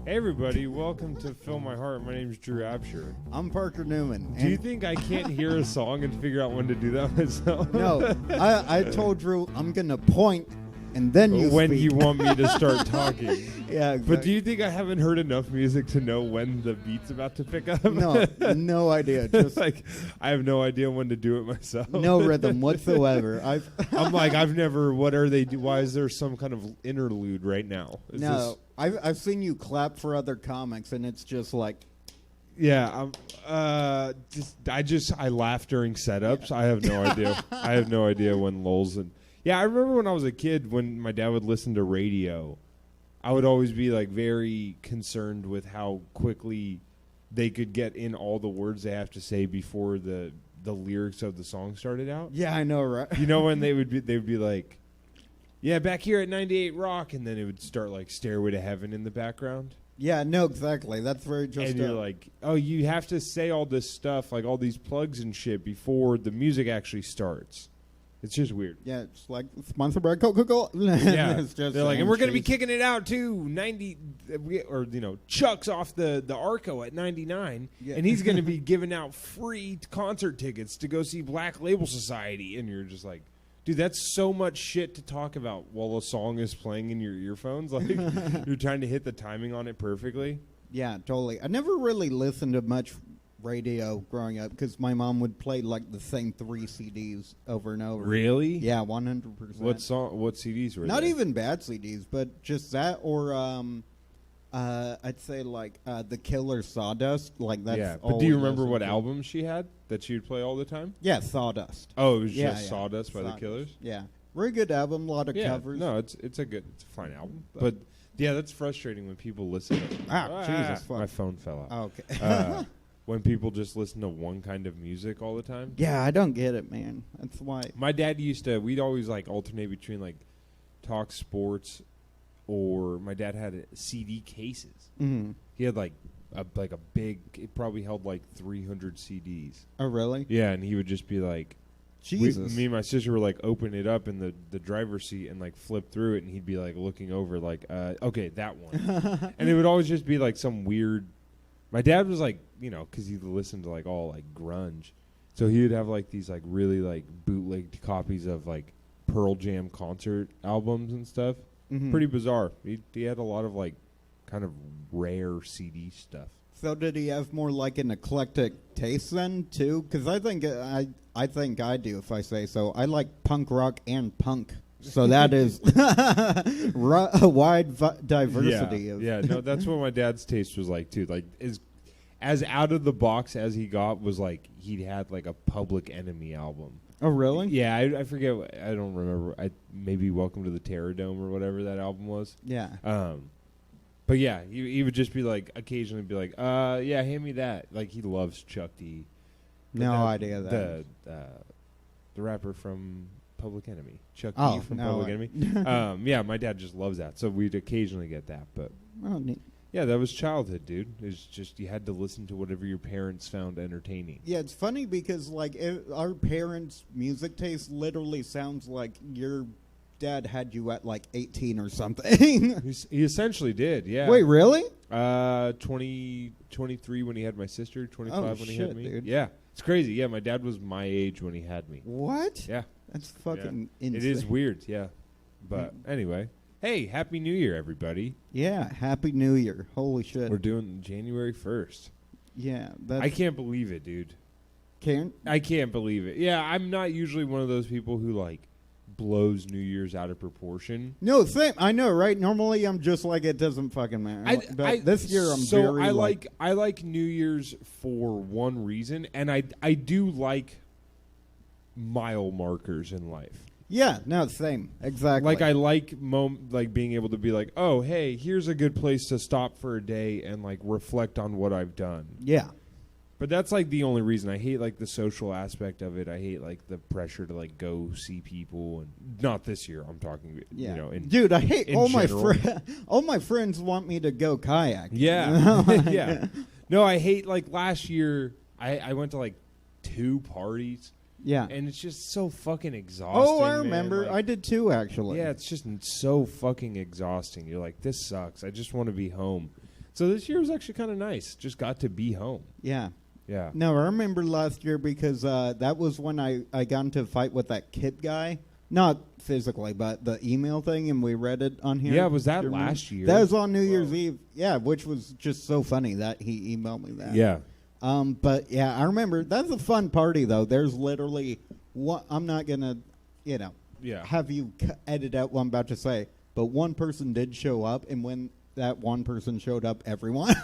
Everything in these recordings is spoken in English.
Hey everybody, welcome to Fill My Heart. My name's Drew Absher. I'm Parker Newman. Do you think I can't hear a song and figure out when to do that myself? No, I told Drew I'm going to point and then you when speak. you want me to start talking. Yeah, exactly. But do you think I haven't heard enough music to know when the beat's about to pick up? No idea. Just like, I have no idea when to do it myself. no rhythm whatsoever. I'm like, I've never, what are they, why is there some kind of interlude right now? I've seen you clap for other comics, and it's just like... Yeah, I laugh during setups. Yeah. I have no idea. I have no idea when lulls and... Yeah, I remember when I was a kid, when my dad would listen to radio, I would always be like very concerned with how quickly they could get in all the words they have to say before the lyrics of the song started out. Yeah, I know, right? You know when they would be like, yeah, back here at 98 Rock, and then it would start like Stairway to Heaven in the background. Yeah, no, exactly. That's very just... And you're like, oh, you have to say all this stuff, like all these plugs and shit before the music actually starts. It's just weird. Yeah, it's like sponsored by Coca-Cola. Yeah, it's just they're like, and we're going to be kicking it out too. 90, or Chuck's off the Arco at 99, yeah. and he's going to be giving out free concert tickets to go see Black Label Society. And you're just like, dude, that's so much shit to talk about while a song is playing in your earphones. Like, you're trying to hit the timing on it perfectly. Yeah, totally. I never really listened to much radio growing up because my mom would play like the same 3 CDs over and over. Really? Yeah, 100%. What CDs were Not there? even bad CDs, but just that, or I'd say like the Killer Sawdust. Like that's. Yeah, but do you remember what album she had that she would play all the time? Yeah, Sawdust. Oh, it was just Sawdust by Sawdust. the Killers. Yeah, very good album. A lot of covers. No, it's a fine album, but yeah, that's frustrating when people listen. Jesus, fuck. My phone fell out. Oh, okay. When people just listen to one kind of music all the time. Yeah, I don't get it, man. That's why. My dad we'd always like alternate between like talk sports, or my dad had CD cases. Mm-hmm. He had like a big, it probably held like 300 CDs. Oh, really? Yeah, and he would just be like, Jesus. me and my sister would like open it up in the driver's seat and like flip through it, and he'd be like looking over like, okay, that one. And it would always just be like some weird. My dad was like, because he listened to like all like grunge, so he would have like these like really like bootlegged copies of like Pearl Jam concert albums and stuff. Mm-hmm. Pretty bizarre. He had a lot of like kind of rare CD stuff. So did he have more like an eclectic taste then too? Because I think I do, if I say so. I like punk rock and punk. So that is a wide diversity. Yeah, no, that's what my dad's taste was like too. Like as out of the box as he got was like he'd had like a Public Enemy album. Oh, really? Yeah, I forget. I don't remember. Maybe Welcome to the Terror Dome or whatever that album was. Yeah. But yeah, he would just be like occasionally be like, yeah, hand me that. Like he loves Chuck D. No idea that. The rapper from Public Enemy, Chuck D from Public Enemy. Yeah, my dad just loves that, so we'd occasionally get that. But neat. Yeah, that was childhood, dude. It's just you had to listen to whatever your parents found entertaining. Yeah, it's funny because like our parents' music taste literally sounds like your dad had you at like 18 or something. He essentially did, yeah. Wait, really? 23 when he had my sister, 25 when he had me. Dude. Yeah, it's crazy. Yeah, my dad was my age when he had me. What? Yeah. That's fucking insane. It is weird, yeah. But anyway, hey, Happy New Year, everybody. Yeah, Happy New Year. Holy shit. We're doing January 1st. Yeah. I can't believe it, dude. I can't believe it. Yeah, I'm not usually one of those people who, like, blows New Year's out of proportion. No, same. I know, right? Normally, I'm just like, it doesn't fucking matter. But this year, I'm very I like New Year's for one reason, and I do like mile markers in life. Yeah, no, same. Exactly. Like I like being able to be like, oh, hey, here's a good place to stop for a day and like reflect on what I've done. Yeah. But that's like the only reason. I hate like the social aspect of it. I hate like the pressure to like go see people, and not this year. I'm talking, dude, I hate all my friends want me to go kayak. Yeah, yeah. No, I hate like last year. I went to like 2 parties. Yeah. And it's just so fucking exhausting. Oh, I remember. Man. I did too, actually. Yeah, it's just so fucking exhausting. You're like, this sucks. I just want to be home. So this year was actually kind of nice. Just got to be home. Yeah. Yeah. No, I remember last year because that was when I got into a fight with that kid guy. Not physically, but the email thing, and we read it on here. Yeah, was that last year? That was on New Year's Eve. Yeah, which was just so funny that he emailed me that. Yeah. But yeah, I remember. That's a fun party, though. There's literally one. I'm not gonna, have you edit out what I'm about to say. But one person did show up, and when that one person showed up, everyone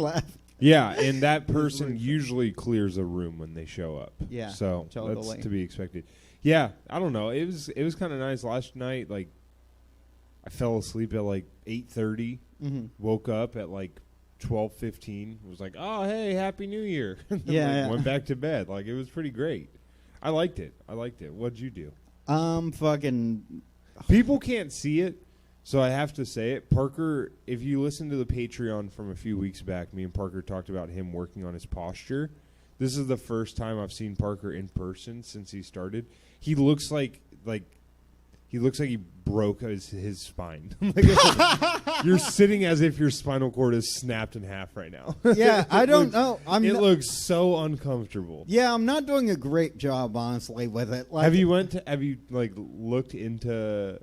left. Yeah, and that person usually clears a room when they show up. Yeah, so totally. that's to be expected. Yeah, I don't know. It was kind of nice last night. Like, I fell asleep at like 8:30. Mm-hmm. Woke up at like 12:15. Was like, oh hey, Happy New Year. Yeah, went back to bed. Like, it was pretty great. I liked it. What'd you do? Fucking. People can't see it, so I have to say it. Parker, if you listen to the Patreon from a few weeks back, me and Parker talked about him working on his posture. This is the first time I've seen Parker in person since he started. He looks like he broke his spine. You're sitting as if your spinal cord is snapped in half right now. Yeah, I don't know. It looks so uncomfortable. Yeah, I'm not doing a great job, honestly, with it. Like, Have you looked into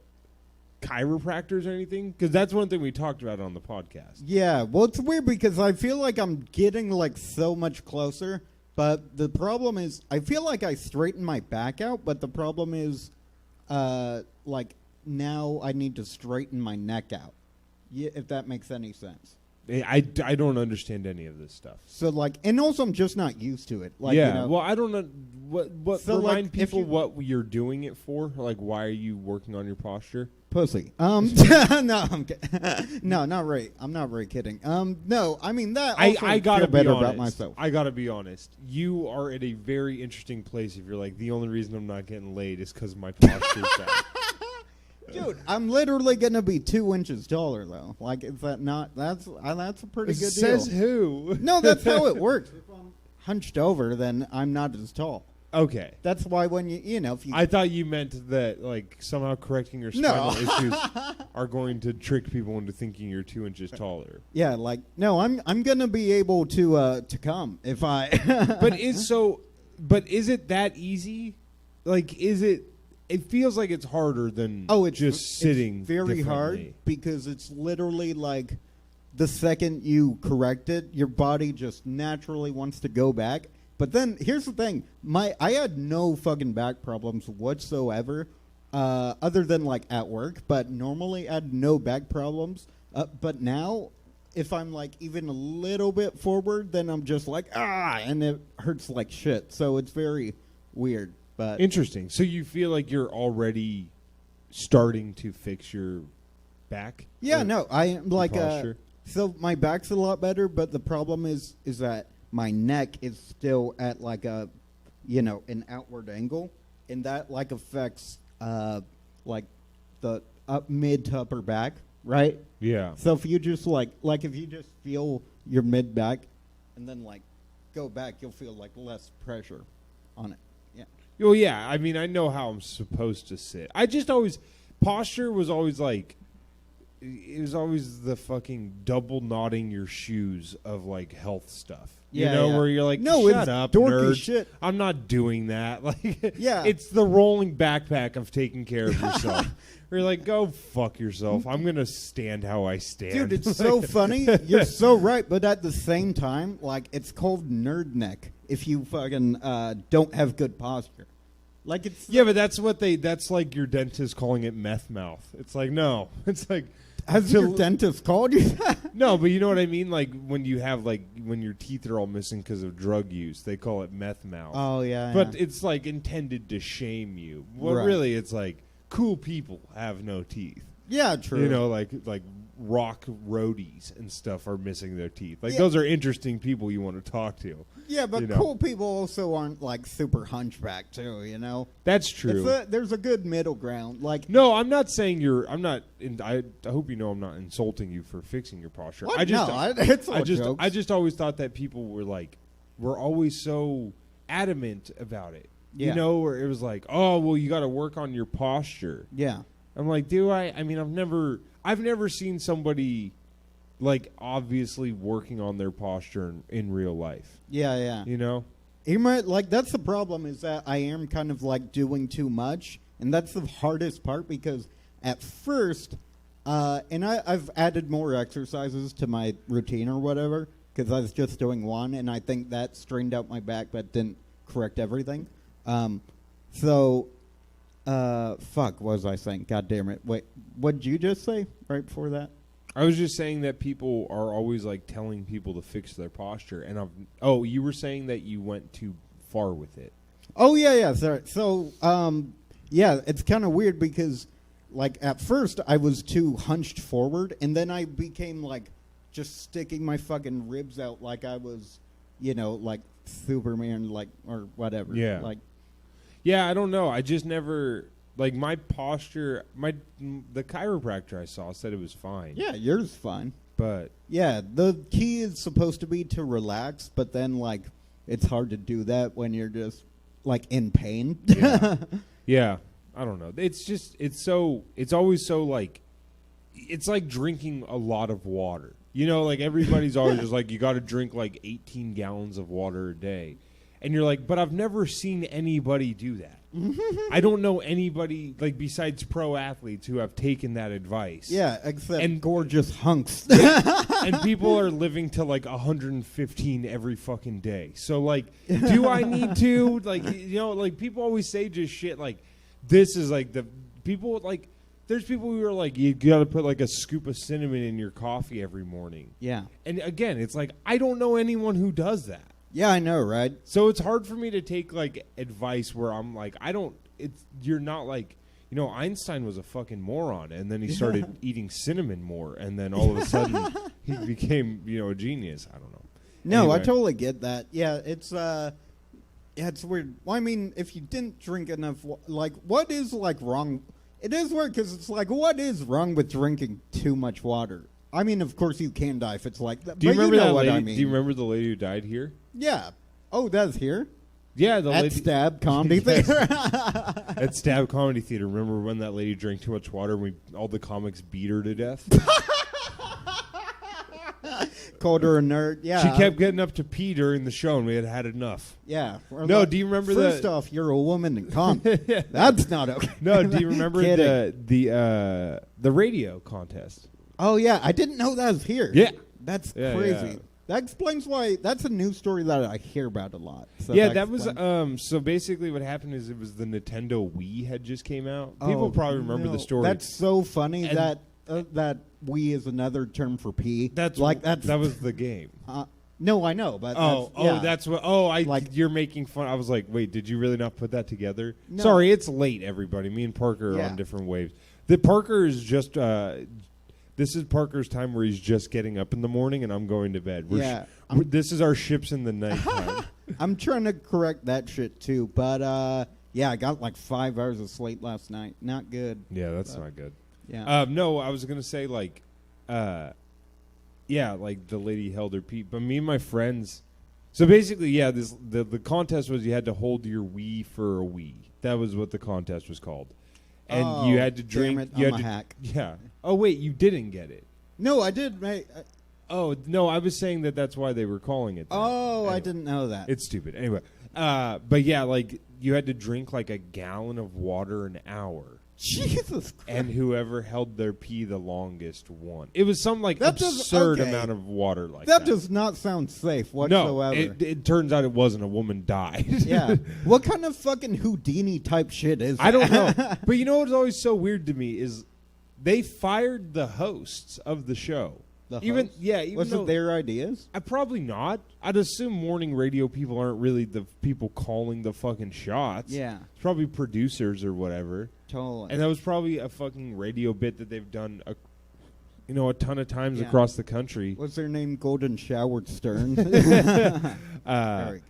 chiropractors or anything? Because that's one thing we talked about on the podcast. Yeah, well, it's weird because I feel like I'm getting like so much closer. But the problem is, I feel like I straighten my back out, but the problem is, like, now I need to straighten my neck out, if that makes any sense. I don't understand any of this stuff. So, like, and also I'm just not used to it. Like, yeah, well, I don't know. What So, remind like, people what you're doing it for? Like, why are you working on your posture? Pussy. No, no, not right. I'm not really kidding. No, I mean that. I gotta feel better be honest. about myself. I gotta be honest. You are at a very interesting place if you're like, the only reason I'm not getting laid is because my posture's bad. Dude, I'm literally gonna be 2 inches taller though. Like, is that not? That's a pretty good deal. Says who? No, that's how it works. If I'm hunched over, then I'm not as tall. Okay. That's why when if you. I thought you meant that, like, somehow correcting your spinal issues are going to trick people into thinking you're 2 inches taller. Yeah, like, no, I'm gonna be able to come if I. But is it that easy? Like, is it? It feels like it's harder than just sitting. It's very hard because it's literally like the second you correct it, your body just naturally wants to go back. But then here's the thing: I had no fucking back problems whatsoever, other than like at work. But normally I had no back problems. But now, if I'm like even a little bit forward, then I'm just like and it hurts like shit. So it's very weird. But interesting. So you feel like you're already starting to fix your back? Yeah, no, I am like so my back's a lot better, but the problem is that my neck is still at like a an outward angle, and that like affects like the mid to upper back, right? Yeah. So if you just like if you just feel your mid back and then like go back, you'll feel like less pressure on it. Well, yeah. I mean, I know how I'm supposed to sit. I just always posture was always like it was always the fucking double knotting your shoes of like health stuff. Where you're like, no, shut up, dorky nerd. Shit. I'm not doing that. Like, yeah, it's the rolling backpack of taking care of yourself. Where you're like, go fuck yourself. I'm gonna stand how I stand. Dude, it's so funny. You're so right, but at the same time, like, it's called nerd neck if you fucking don't have good posture. Like, it's but that's like your dentist calling it meth mouth. It's like, no. It's like, has your dentist called you that? No, but you know what I mean? Like, when you have, like, when your teeth are all missing because of drug use, they call it meth mouth. Oh, yeah. But it's, like, intended to shame you. Well, really, it's like, cool people have no teeth. Yeah, true. You know, like rock roadies and stuff are missing their teeth. Like, those are interesting people you want to talk to. Yeah, but cool people also aren't like super hunchback too. That's true. There's a good middle ground. Like, no, I'm not saying I hope you know I'm not insulting you for fixing your posture. What? It's all jokes. I just always thought that people were always so adamant about it. Yeah. You know, where it was like, oh, well, you got to work on your posture. Yeah. I'm like, do I? I mean, I've never seen somebody like obviously working on their posture in real life. Yeah, yeah. You know? You might, like, that's the problem, is that I am kind of like doing too much, and that's the hardest part, because at first, and I've added more exercises to my routine or whatever, because I was just doing one, and I think that strained out my back, but didn't correct everything. Fuck, what was I saying? God damn it. Wait, what did you just say right before that? I was just saying that people are always like telling people to fix their posture, and you were saying that you went too far with it. Oh yeah, sorry. So yeah, it's kind of weird because like at first I was too hunched forward, and then I became like just sticking my fucking ribs out like I was, like Superman, like, or whatever. Yeah. Like, yeah, I don't know. I just never. Like, my posture, the chiropractor I saw said it was fine. yeah, yours fine. But, Yeah, the key is supposed to be to relax, but then like it's hard to do that when you're just like in pain. yeah. Yeah, I don't know. It's always so like, it's like drinking a lot of water. You know, like everybody's always just like, you got to drink like 18 gallons of water a day. And you're like, but I've never seen anybody do that. I don't know anybody, like, besides pro athletes who have taken that advice. Yeah, except And- gorgeous hunks. And people are living to, like, 115 every fucking day. So, like, do I need to? Like, like, people always say just shit like, this is, like, the people, like, there's people who are like, you got to put, like, a scoop of cinnamon in your coffee every morning. Yeah. And, again, it's like, I don't know anyone who does that. Yeah, I know, right? So it's hard for me to take like advice where I'm like, you're not like, Einstein was a fucking moron, and then he started eating cinnamon more, and then all of a sudden he became, a genius. I don't know. No, Anyway. I totally get that. Yeah, it's it's weird. Well, I mean, if you didn't drink enough, what is like wrong? It is weird because it's like, what is wrong with drinking too much water? I mean, of course you can die if it's like that. Do you remember that what lady? I mean? Do you remember the lady who died here? Yeah. Oh, that's here? Yeah, the At lady Stab Comedy Theater. at Stab Comedy Theater. Remember when that lady drank too much water and all the comics beat her to death? Called her a nerd. Yeah. She kept getting up to pee during the show, and we had enough. Yeah. No, do you remember First off, you're a woman in comedy. That's not okay. No, do you remember Kidding. the radio contest? Oh, yeah. I didn't know that was here. Yeah. That's Yeah, crazy. yeah. That explains why. That's a news story that I hear about a lot. So Yeah, that was explains- so basically what happened is it was the Nintendo Wii had just came out. Oh, People probably remember no. the story. That's so funny And- that we is another term for pee. That's that was the game. No, I know, but Oh, that's what. Oh, Like- you're making fun. I was like, wait, did you really not put that together? No. Sorry, it's late, everybody. Me and Parker are Yeah. on different waves. The Parker is just. This is Parker's time where he's just getting up in the morning, and I'm going to bed. This is our ships in the night time. I'm trying to correct that shit too, but yeah, I got like 5 hours of sleep last night. Not good. Yeah, that's not good. Yeah. No, I was gonna say like, yeah, like the lady held her pee, but me and my friends. So basically, yeah, the contest was you had to hold your Wii for a Wii. That was what the contest was called, and you had to drink. Damn it, you I'm had a to, hack. Yeah. Oh wait, you didn't get it. No, I did. Mate. Oh no, I was saying that's why they were calling it that. Oh, Anyway. I didn't know that. It's stupid. Anyway, but yeah, like you had to drink like a gallon of water an hour. Jesus Christ. And whoever held their pee the longest won. It was some like That does- absurd okay. amount of water like that. That does not sound safe no, whatsoever. it turns out it wasn't. A woman died. Yeah. What kind of fucking Houdini type shit is that? I don't know. But you know what's always so weird to me is they fired the hosts of the show. The Even host? yeah, even Was though it their ideas? probably not. I'd assume morning radio people aren't really the people calling the fucking shots. Yeah. It's probably producers or whatever. Totally. And that was probably a fucking radio bit that they've done a ton of times Yeah. across the country. What's their name? Golden Showered Stern. Uh, There we go.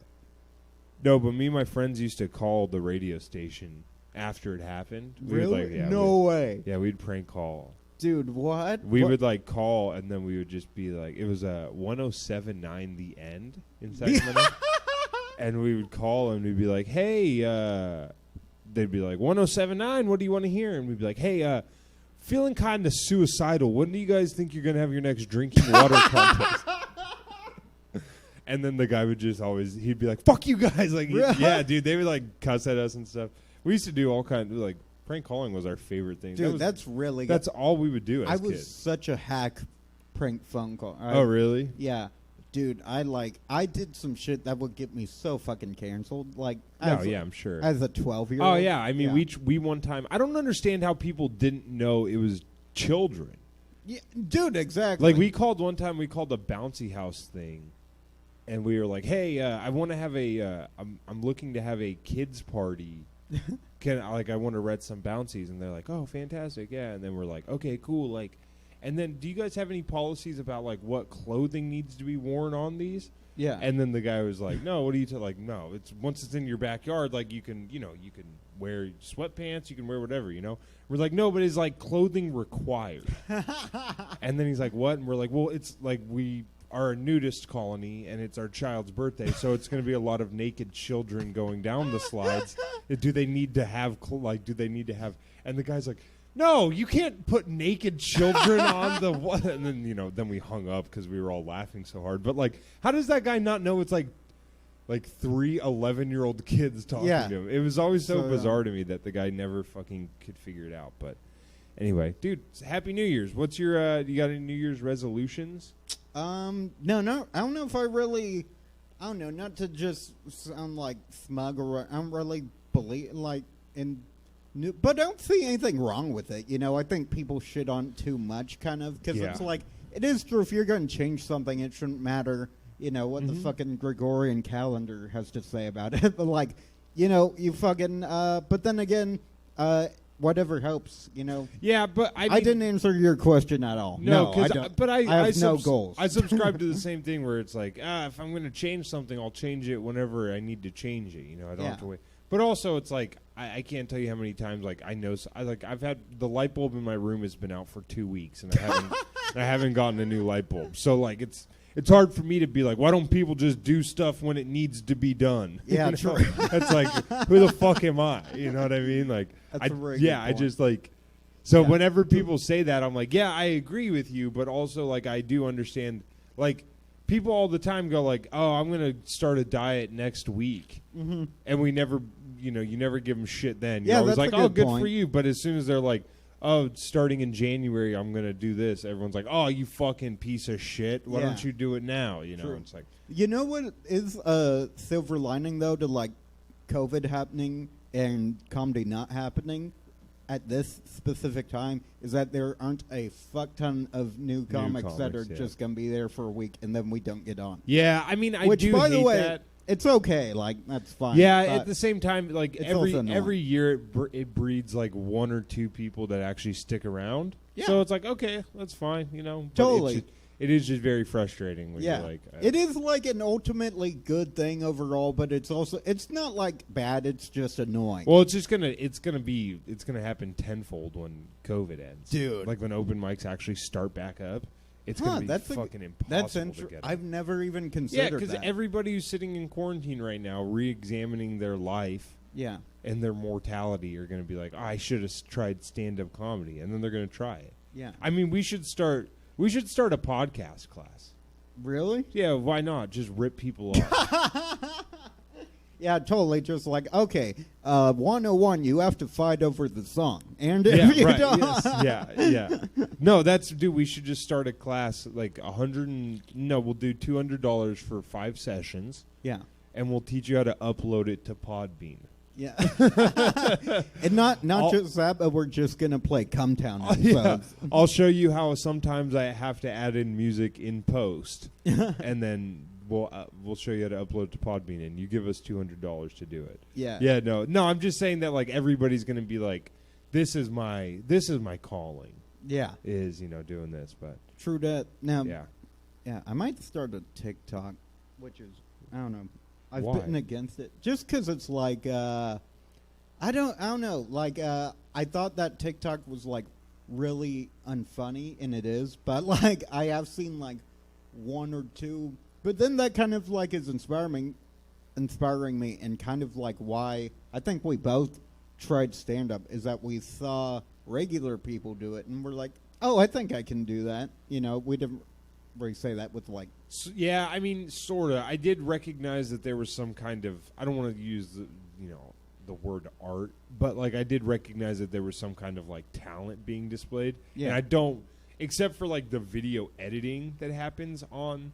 no, but me and my friends used to call the radio station after it happened. We would, Really? like, yeah, No way. Yeah, we'd prank call. Dude, what? We What? would like call, and then we would just be like, it was a 107.9 The End in Sacramento. And we would call and we'd be like, hey, they'd be like, 1079, what do you want to hear? And we'd be like, hey, feeling kind of suicidal. When do you guys think you're going to have your next drinking water contest? And then the guy would just always, he'd be like, fuck you guys. Like, yeah, dude, they would like cuss at us and stuff. We used to do all kinds of, like, prank calling was our favorite thing. Dude, that's really good. That's all we would do as kids. I was such a hack prank phone call. Oh, really? Yeah. Dude, I did some shit that would get me so fucking canceled. Like, I'm sure. As a 12-year-old. Oh, yeah. I mean, we one time, I don't understand how people didn't know it was children. Yeah, dude, exactly. Like, we called the bouncy house thing, and we were like, hey, I want to have I'm looking to have a kids party. I want to rent some bouncies. And they're like, oh, fantastic, yeah. And then we're like, okay, cool, like. And then, do you guys have any policies about, like, what clothing needs to be worn on these? Yeah. And then the guy was like, no, what are you like, no, it's once it's in your backyard, like, you can wear sweatpants, you can wear whatever, We're like, no, but is, like, clothing required? And then he's like, what? And we're like, well, it's, like, we are a nudist colony, and it's our child's birthday, so it's going to be a lot of naked children going down the slides. Do they need to have, and the guy's like, no, you can't put naked children on the what? And then, then we hung up because we were all laughing so hard. But, like, how does that guy not know it's, like 3 11-year-old kids talking to him? It was always so bizarre to me that the guy never fucking could figure it out. But anyway, dude, Happy New Year's. What's your, you got any New Year's resolutions? No. I don't know if I don't know, not to just sound like smug or I don't really believe, like, in... But I don't see anything wrong with it. I think people shit on it too much, kind of, because it's like, it is true, if you're going to change something, it shouldn't matter, what the fucking Gregorian calendar has to say about it. But, like, you fucking, but then again, whatever helps, Yeah, but I didn't answer your question at all. No, I don't. But I have no goals. I subscribe to the same thing where it's like, if I'm going to change something, I'll change it whenever I need to change it. I don't have to wait. But also, it's like, I can't tell you how many times, like, I've had the light bulb in my room has been out for 2 weeks, and I haven't gotten a new light bulb. So, like, it's hard for me to be like, why don't people just do stuff when it needs to be done? Yeah, true. It's like, who the fuck am I? You know what I mean? Like, that's a very good point. I just like, so whenever people say that, I'm like, yeah, I agree with you, but also, like, I do understand, like, people all the time go like, oh, I'm going to start a diet next week. Mm-hmm. And we never, you never give them shit then. You're always like, oh, good point. for you. But as soon as they're like, oh, starting in January, I'm going to do this, everyone's like, oh, you fucking piece of shit. Why don't you do it now? It's like. You know what is a silver lining, though, to, like, COVID happening and comedy not happening at this specific time is that there aren't a fuck ton of new comics that are just going to be there for a week and then we don't get on. Yeah, I mean, I Which, do by hate the way, that. It's okay. Like, that's fine. Yeah, at the same time, like, every year it breeds, like, 1 or 2 people that actually stick around. Yeah. So it's like, okay, that's fine, Totally. It is just very frustrating when you're like... it is, like, an ultimately good thing overall, but it's also... It's not, like, bad. It's just annoying. Well, it's gonna happen tenfold when COVID ends. Dude. Like, when open mics actually start back up. It's going to be fucking impossible to get. I've never even considered that. Yeah, because everybody who's sitting in quarantine right now, re-examining their life and their mortality, are going to be like, oh, I should have tried stand-up comedy, and then they're going to try it. Yeah. I mean, we should start a podcast class. Really? Yeah, why not? Just rip people off. Yeah, totally. Just like, okay, 101, you have to fight over the song. And if you don't... Yeah. No, dude, we should just start a class, like we'll do $200 for 5 sessions. Yeah. And we'll teach you how to upload it to Podbean. Yeah. And not just that, but we're just going to play Come Town episodes. Yeah. I'll show you how sometimes I have to add in music in post. And then... We'll show you how to upload to Podbean, and you give us $200 to do it. Yeah. Yeah. No. I'm just saying that, like, everybody's going to be like, this is my calling. Yeah. Is doing this, but true that. Now. Yeah. I might start a TikTok, which is I don't know. I've Why? bitten against it just because it's like I don't know. Like I thought that TikTok was like really unfunny, and it is, but like I have seen like 1 or 2. But then that kind of like is inspiring inspiring me and kind of like why I think we both tried stand-up is that we saw regular people do it and we're like, oh, I think I can do that. You know, we didn't really say that with like... Yeah, I mean, sort of. I did recognize that there was some kind of... I don't want to use the word art, but like I did recognize that there was some kind of like talent being displayed. Yeah. And I don't... Except for like the video editing that happens on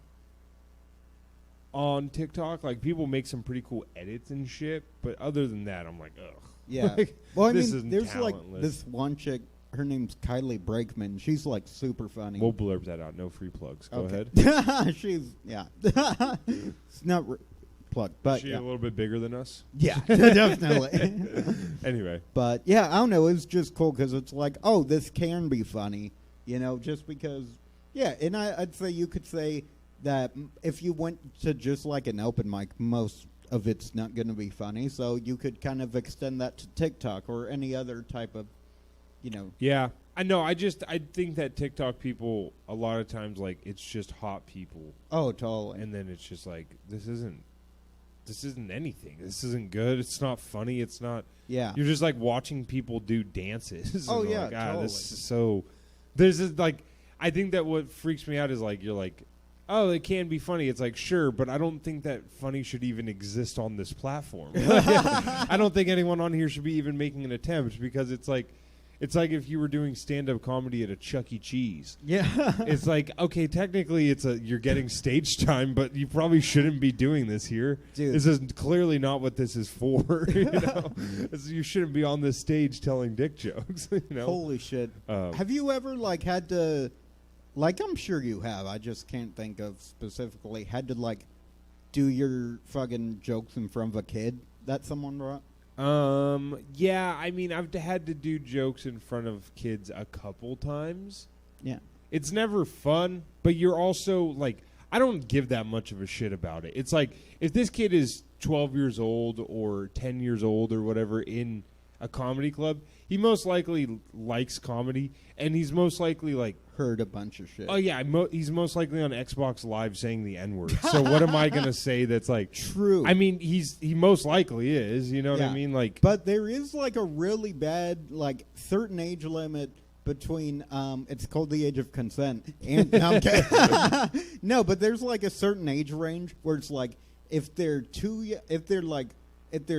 TikTok, like people make some pretty cool edits and shit, but other than that, I'm like, ugh. Yeah. Like, well, I this mean, isn't there's talentless. like this one chick, her name's Kylie Brakeman. She's like super funny. We'll blurb that out. No free plugs. Go Okay. ahead. She's, yeah. It's not plugged, but Is she yeah. a little bit bigger than us? Yeah, definitely. Anyway. But yeah, I don't know. It's just cool because it's like, oh, this can be funny, you know, just because. Yeah, and I'd say you could say that if you went to just like an open mic, most of it's not going to be funny. So you could kind of extend that to TikTok or any other type of, you know. Yeah, I know. I think that TikTok people, a lot of times, like, it's just hot people. Oh, totally. And then it's just like, this isn't anything. This isn't good. It's not funny. It's not. Yeah. You're just like watching people do dances. Oh, and yeah, like, totally. This is so. There's this, like, I think that what freaks me out is like, you're like, oh, it can be funny. It's like, sure, but I don't think that funny should even exist on this platform. I don't think anyone on here should be even making an attempt because it's like if you were doing stand-up comedy at a Chuck E. Cheese. Yeah. It's like, okay, technically you're getting stage time, but you probably shouldn't be doing this here. Dude. This is clearly not what this is for. You know? You shouldn't be on this stage telling dick jokes. You know? Holy shit. Have you ever like had to... Like, I'm sure you have. I just can't think of specifically. Had to, like, do your fucking jokes in front of a kid that someone brought? Yeah, I mean, I've had to do jokes in front of kids a couple times. Yeah. It's never fun, but you're also, like, I don't give that much of a shit about it. It's like, if this kid is 12 years old or 10 years old or whatever in a comedy club, he most likely likes comedy, and he's most likely, like, Heard a bunch of shit. oh yeah, he's most likely on Xbox Live saying the N-word. So what am I gonna say that's like True. I mean, he most likely is. You know what I Yeah. mean? Like, But there is like a really bad, like, certain age limit between, it's called the age of consent. And no, I'm kidding. No, but there's like a certain age range where it's like, if they're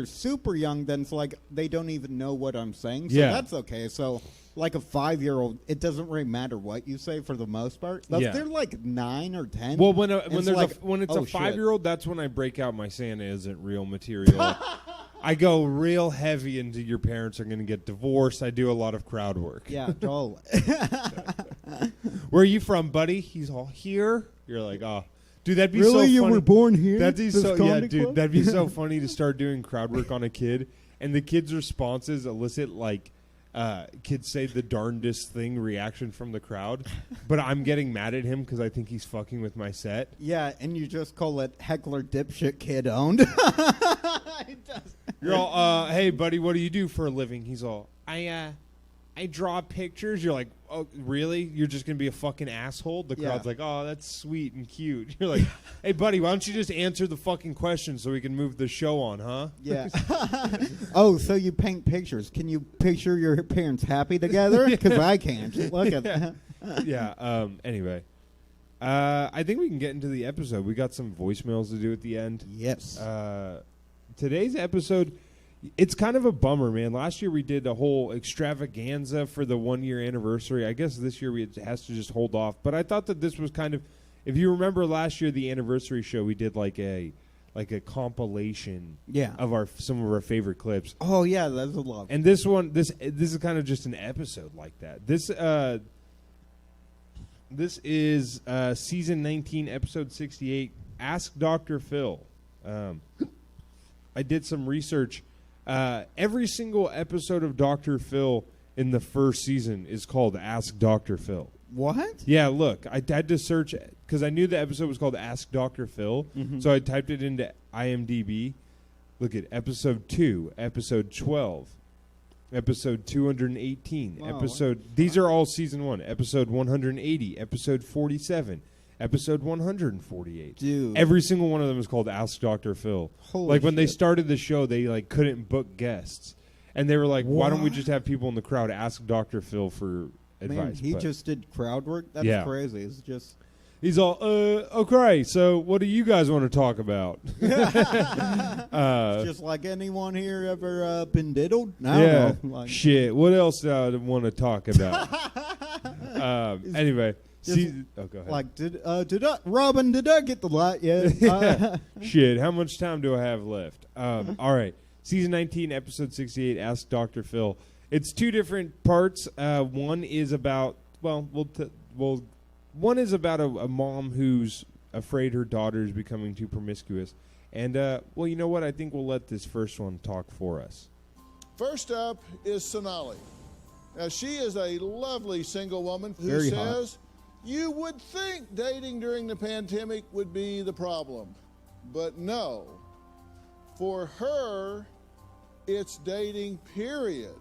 super young, then it's like they don't even know what I'm saying. So Yeah. that's okay. So like a 5-year-old, it doesn't really matter what you say for the most part. But Yeah. if they're like 9 or 10. well, when it's there's like, when it's oh, a shit. 5-year-old, that's when I break out my Santa isn't real material. I go real heavy into your parents are going to get divorced. I do a lot of crowd work. Yeah, totally. Where are you from, buddy? He's all here. You're like, oh, dude, that'd be Really? so funny. You were born here? That'd be This so comedy dude. club? That'd be so funny to start doing crowd work on a kid, and the kid's responses elicit like. Kids say the darndest thing reaction from the crowd, but I'm getting mad at him because I think he's fucking with my set. Yeah, and you just call it heckler dipshit kid owned. You're all, hey buddy, what do you do for a living? He's all, I draw pictures. You're like, oh really? You're just gonna be a fucking asshole? The crowd's Yeah. like, oh, that's sweet and cute. You're like, hey buddy, why don't you just answer the fucking question so we can move the show on, huh? Yeah. Oh, so you paint pictures. Can you picture your parents happy together? Because I can't. Look at that. Yeah. Anyway, I think we can get into the episode. We got some voicemails to do at the end. Yes. Today's episode, it's kind of a bummer, man. Last year we did a whole extravaganza for the 1-year anniversary. I guess this year it has to just hold off. But I thought that this was kind of, if you remember last year, the anniversary show, we did like a compilation Yeah. of some of our favorite clips. Oh, yeah, that's a lot. And this one, this is kind of just an episode like that. This is season 19, episode 68. Ask Dr. Phil. I did some research. Every single episode of Dr. Phil in the first season is called Ask Dr. Phil. What? Yeah, look, I had to search because I knew the episode was called Ask Dr. Phil, so I typed it into IMDb. Look at episode 2, episode 12, episode 218, Wow. episode. These are all season 1. Episode 180, episode 47, episode 148. Dude. Every single one of them is called Ask Dr. Phil. Holy like when they shit. started the show, they like couldn't book guests. And they were like, why don't we What? just have people in the crowd ask Dr. Phil for advice? Man, he But just did crowd work? That's Yeah. crazy. It's just... he's all, okay, so what do you guys want to talk about? just like anyone here ever been diddled? I Yeah. don't know. Like, Shit. What else do I want to talk about? Anyway. Just Go ahead. like, did I, Robin, did I get the light yet? Shit. How much time do I have left? All right. Season 19, episode 68, Ask Dr. Phil. It's two different parts. One is about, one is about a mom who's afraid her daughter is becoming too promiscuous. And, well, you know what? I think we'll let this first one talk for us. First up is Sonali. Now, she is a lovely single woman who Very hot. says, you would think dating during the pandemic would be the problem. But no. For her, it's dating, period.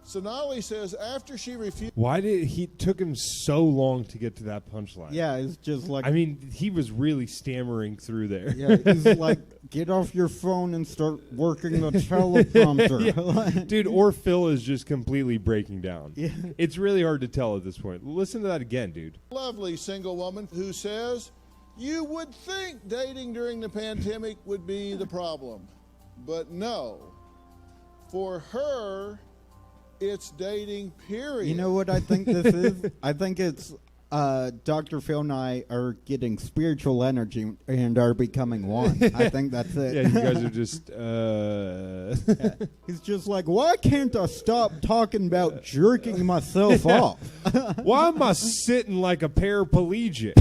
Sonali says after she refused... Why did he took him so long to get to that punchline? Yeah, it's just like... I mean, he was really stammering through there. yeah, he's like, get off your phone and start working the teleprompter. Dude, or Phil is just completely breaking down. Yeah. It's really hard to tell at this point. Listen to that again, dude. Lovely single woman who says, you would think dating during the pandemic would be the problem. But no. For her, it's dating, period. You know what I think this is? I think it's Dr. Phil and I are getting spiritual energy and are becoming one. I think that's it. Yeah, you guys are just... Yeah. He's just like, why can't I stop talking about jerking myself off? Why am I sitting like a paraplegic?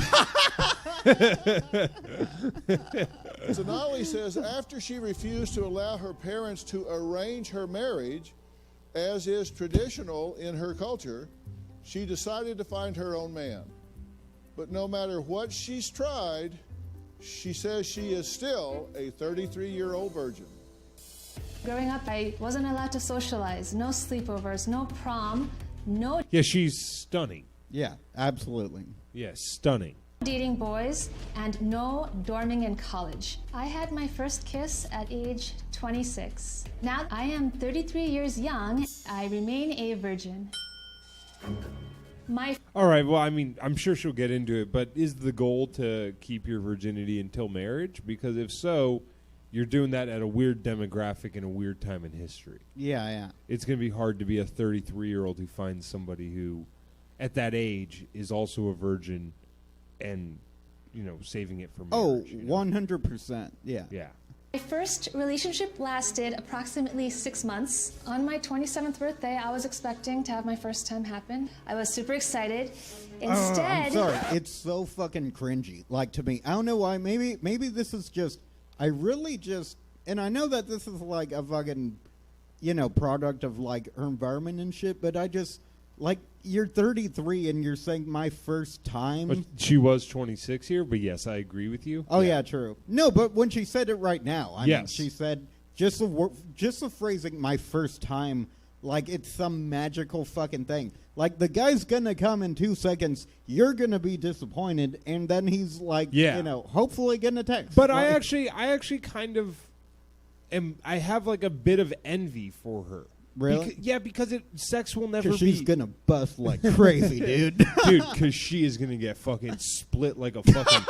Sonali says after she refused to allow her parents to arrange her marriage, as is traditional in her culture, she decided to find her own man. But no matter what she's tried, she says she is still a 33-year-old virgin. Growing up, I wasn't allowed to socialize. No sleepovers, no prom, no Yeah, she's stunning. Yeah, absolutely. Yeah, stunning. dating boys, and no dorming in college. I had my first kiss at age 26. Now I am 33 years young. I remain a virgin. All right, well, I mean, I'm sure she'll get into it, but is the goal to keep your virginity until marriage? Because if so, you're doing that at a weird demographic in a weird time in history. Yeah, yeah. It's going to be hard to be a 33-year-old who finds somebody who, at that age, is also a virgin and, you know, saving it for marriage. Oh, 100%. Yeah. Yeah. My first relationship lasted approximately 6 months. On my 27th birthday, I was expecting to have my first time happen. I was super excited. Instead, I'm sorry. It's so fucking cringy. Like, to me, I don't know why. Maybe this is just, I really just, and I know that this is like a fucking, you know, product of like her environment and shit, but I just, like, you're 33 and you're saying my first time. But she was 26 here, but yes, I agree with you. Oh yeah, true. No, but when she said it right now, I mean, Yes. she said just the phrasing "my first time" like it's some magical fucking thing. Like the guy's gonna come in 2 seconds, you're gonna be disappointed, and then he's like, Yeah. you know, hopefully gonna text. But like, I actually kind of I have like a bit of envy for her. Really? Because sex will never 'cause be... she's gonna bust like crazy, dude. Dude, because she is going to get fucking split like a fucking...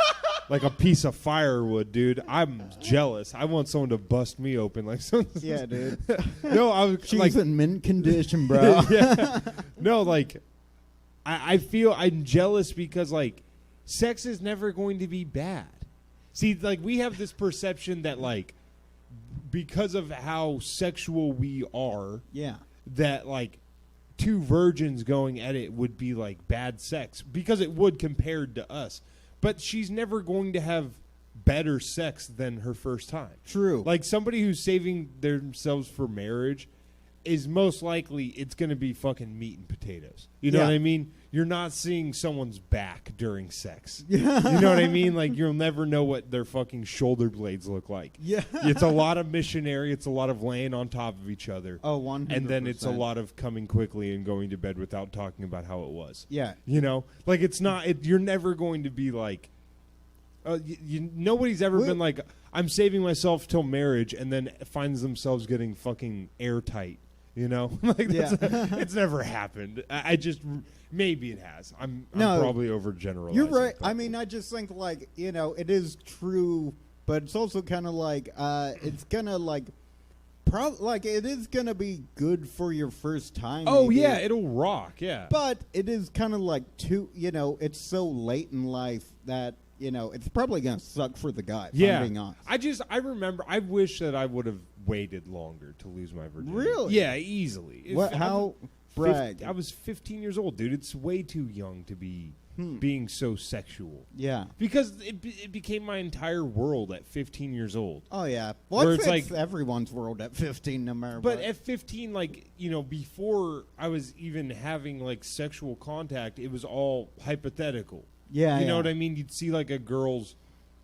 like a piece of firewood, dude. I'm jealous. I want someone to bust me open like something. Yeah, dude. No, I was She's like... in mint condition, bro. Yeah. No, like, I feel I'm jealous because, like, sex is never going to be bad. See, like, we have this perception that, like, because of how sexual we are, Yeah. that, like, two virgins going at it would be, like, bad sex. Because it would compared to us. But she's never going to have better sex than her first time. True. Like, somebody who's saving themselves for marriage, is most likely it's going to be fucking meat and potatoes. You know Yeah. what I mean? You're not seeing someone's back during sex. You know what I mean? Like, you'll never know what their fucking shoulder blades look like. Yeah. It's a lot of missionary. It's a lot of laying on top of each other. Oh, 100%. And then it's a lot of coming quickly and going to bed without talking about how it was. Yeah. You know? Like, it's not, you're never going to be like, nobody's ever been like, I'm saving myself till marriage, and then finds themselves getting fucking airtight. You know, like it's never happened. I just maybe it has. I'm probably overgeneralizing. You're right. I mean, I just think like it is true, but it's also kind of like it's gonna like it is gonna be good for your first time. Oh maybe. yeah, it'll rock. Yeah, but it is kind of like it's so late in life that it's probably gonna suck for the guy. If I'm being honest. I remember. I wish that I would have waited longer to lose my virginity. Really? Yeah, easily. How brag? I was 15 years old, dude. It's way too young to be being so sexual. Yeah. Because it became my entire world at 15 years old. Oh yeah. Well, Where it's it's like everyone's world at 15, no matter But what. at 15, like, before I was even having like sexual contact, it was all hypothetical. Yeah. You know what I mean? You'd see like a girl's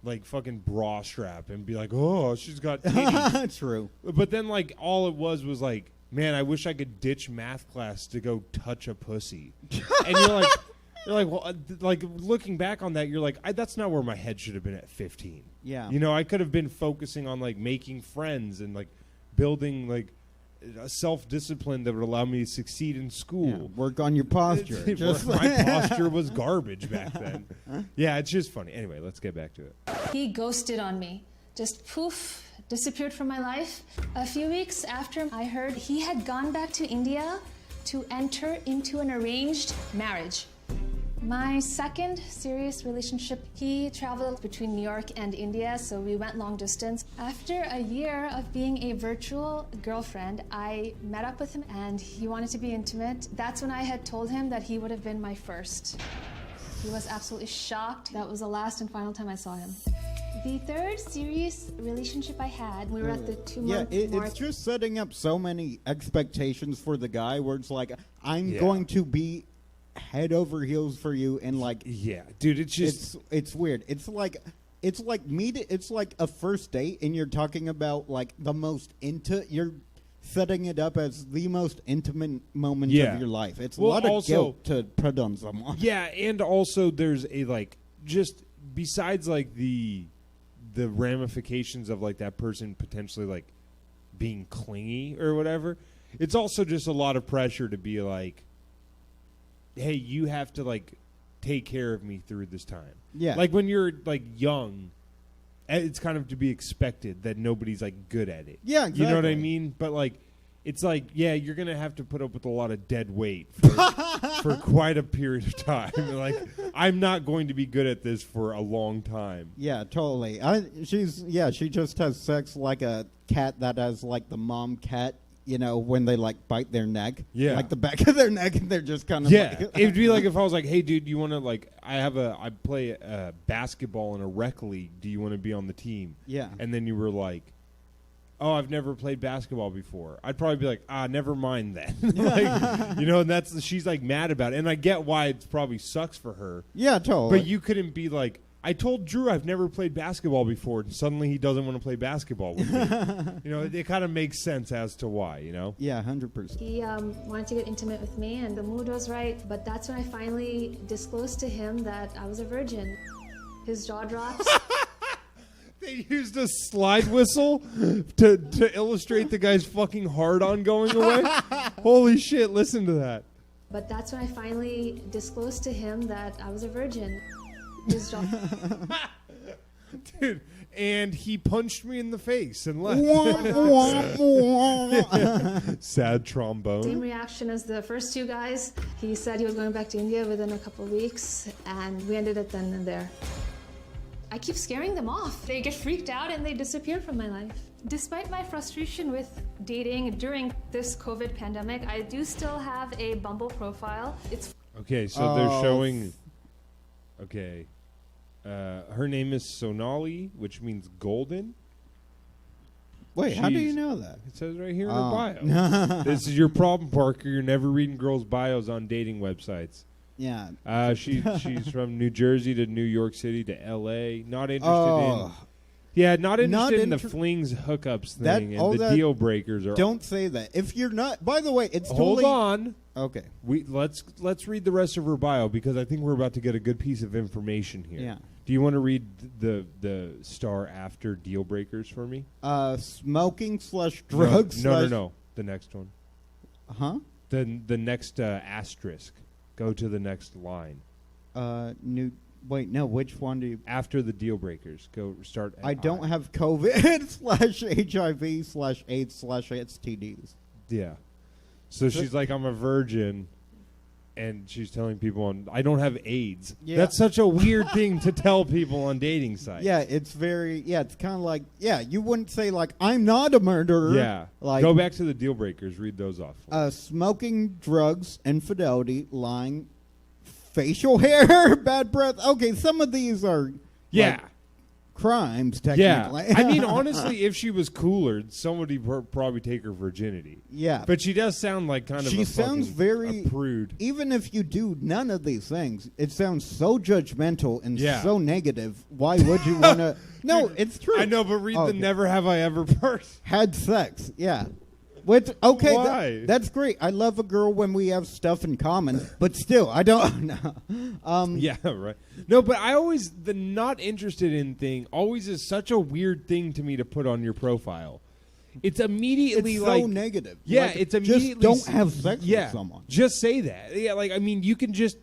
like fucking bra strap and be like, oh, she's got titties. True. But then like all it was like, man, I wish I could ditch math class to go touch a pussy. And you're like, well, like looking back on that, you're like, that's not where my head should have been at 15. Yeah. I could have been focusing on like making friends and like building a self-discipline that would allow me to succeed in school. Yeah, work on your posture. My posture was garbage back then. Yeah, it's just funny. Anyway, let's get back to it. He ghosted on me. Just poof, disappeared from my life. A few weeks after I heard he had gone back to India to enter into an arranged marriage. My second serious relationship, he traveled between New York and India, so we went long distance. After a year of being a virtual girlfriend, I met up with him and he wanted to be intimate. That's when I had told him that he would have been my first. He was absolutely shocked. That was the last and final time I saw him. The third serious relationship I had, we were at the 2-month mark. It's just setting up so many expectations for the guy where it's like, I'm going to be head over heels for you, and like, yeah, dude, it's just it's weird. It's like a first date, and you're talking about like the most you're setting it up as the most intimate moment of your life. It's a lot of guilt to put on someone. Yeah, and also there's a like just besides like the ramifications of like that person potentially like being clingy or whatever, it's also just a lot of pressure to be like, hey, you have to like take care of me through this time. Yeah. Like when you're like young, it's kind of to be expected that nobody's like good at it. Yeah, exactly. You know what I mean? But like, it's like, yeah, you're going to have to put up with a lot of dead weight for quite a period of time. Like, I'm not going to be good at this for a long time. Yeah, totally. She just has sex like a cat that has like the mom cat. When they like bite their neck, like the back of their neck, and they're just kind of It'd be like if I was like, hey, dude, you want to like, I play basketball in a rec league. Do you want to be on the team? Yeah. And then you were like, oh, I've never played basketball before. I'd probably be like, never mind then. Like, and she's like mad about it, and I get why it probably sucks for her. Yeah, totally. But you couldn't be like, I told Drew I've never played basketball before, and suddenly he doesn't want to play basketball with me. It kind of makes sense as to why, Yeah, 100%. He wanted to get intimate with me, and the mood was right, but that's when I finally disclosed to him that I was a virgin. His jaw drops. They used a slide whistle to illustrate the guy's fucking hard-on going away? Holy shit, listen to that. But that's when I finally disclosed to him that I was a virgin. Dude, and he punched me in the face and left. Sad trombone. Same reaction as the first two guys. He said he was going back to India within a couple of weeks, and we ended it then and there. I keep scaring them off. They get freaked out and they disappear from my life. Despite my frustration with dating during this COVID pandemic, I do still have a Bumble profile. It's okay, so they're showing. Okay. Her name is Sonali, which means golden. Wait, how do you She's- know that? It says right here in Oh. her bio. This is your problem, Parker. You're never reading girls' bios on dating websites. Yeah. She's from New Jersey to New York City to L.A. Not interested Oh. not interested in the inter- flings hookups That- thing all and the that- deal breakers are. Don't say that. If you're not, by the way, it's Hold totally. on. Okay. Let's read the rest of her bio because I think we're about to get a good piece of information here. Yeah. Do you want to read the star after deal breakers for me? Smoking / drugs. No. The next one. Huh? The next asterisk. Go to the next line. New. Wait, no. Which one do you? After the deal breakers, go start. At I don't have COVID / HIV / AIDS / STDs. Yeah. So she's like, I'm a virgin, and she's telling people I don't have AIDS. Yeah. That's such a weird thing to tell people on dating sites. Yeah, it's very. Yeah, it's kind of like. Yeah, you wouldn't say like I'm not a murderer. Yeah. Like Go back to the deal breakers. Read those off. For me. smoking, drugs, infidelity, lying, facial hair, bad breath. Okay, some of these are. Yeah. like, crimes Yeah. technically. I mean, honestly, if she was cooler, somebody would probably take her virginity. Yeah. But she does sound like kind of She a sounds fucking- very- a prude. Even if you do none of these things, it sounds so judgmental and Yeah. so negative. Why would you want to? No, it's true. I know, but read Oh, the okay. never have I ever part. Had sex, yeah. Which okay, Why? that's great. I love a girl when we have stuff in common, but still, I don't. No. Yeah, right. No, but I always the not interested in thing always is such a weird thing to me to put on your profile. It's immediately It's like so negative. Yeah, Like, it's immediately just don't have sex yeah, with someone. Just say that. Yeah, like I mean, you can just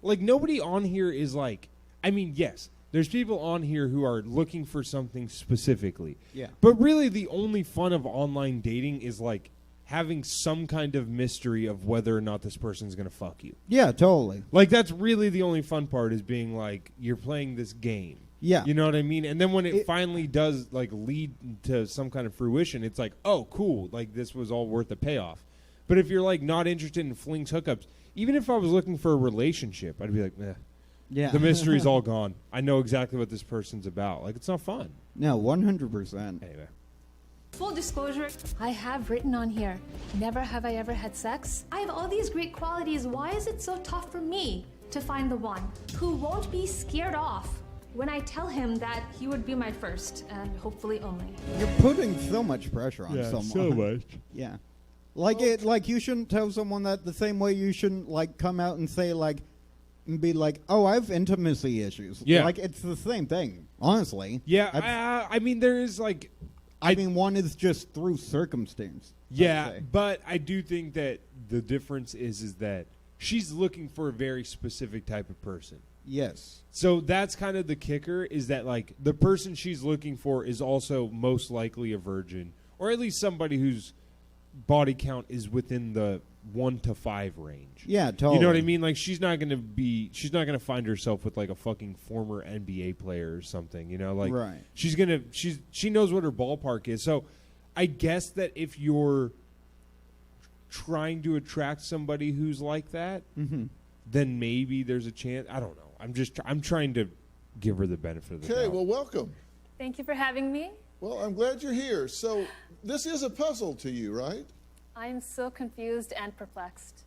like nobody on here is like. I mean, yes, there's people on here who are looking for something specifically. Yeah. But really, the only fun of online dating is like having some kind of mystery of whether or not this person's gonna fuck you. Yeah, totally. Like that's really the only fun part is being like you're playing this game. Yeah. You know what I mean? And then when it It- finally does like lead to some kind of fruition, it's like, oh, cool. Like this was all worth the payoff. But if you're like not interested in flings hookups, even if I was looking for a relationship, I'd be like, meh. Yeah. The mystery's all gone. I know exactly what this person's about. Like it's not fun. No, 100%. Anyway. Full disclosure, I have written on here, never have I ever had sex. I have all these great qualities. Why is it so tough for me to find the one who won't be scared off when I tell him that he would be my first and hopefully only? You're putting so much pressure on someone. much. Yeah. Like you shouldn't tell someone that the same way you shouldn't like come out and say like and be like, "Oh, I have intimacy issues." Yeah. Like it's the same thing, honestly. Yeah, That's- I mean there is like I mean one is just through circumstance. I'd yeah, say. but I do think that the difference is that she's looking for a very specific type of person. Yes. So that's kind of the kicker is that like the person she's looking for is also most likely a virgin or at least somebody whose body count is within the 1 to 5 range. Yeah, totally. You know what I mean? Like she's not going to find herself with like a fucking former NBA player or something, you know? Like Right. she knows what her ballpark is. So I guess that if you're trying to attract somebody who's like that, then maybe there's a chance. I don't know. I'm trying to give her the benefit of the Okay, doubt. well, welcome. Thank you for having me. Well, I'm glad you're here. So this is a puzzle to you, right? I'm so confused and perplexed.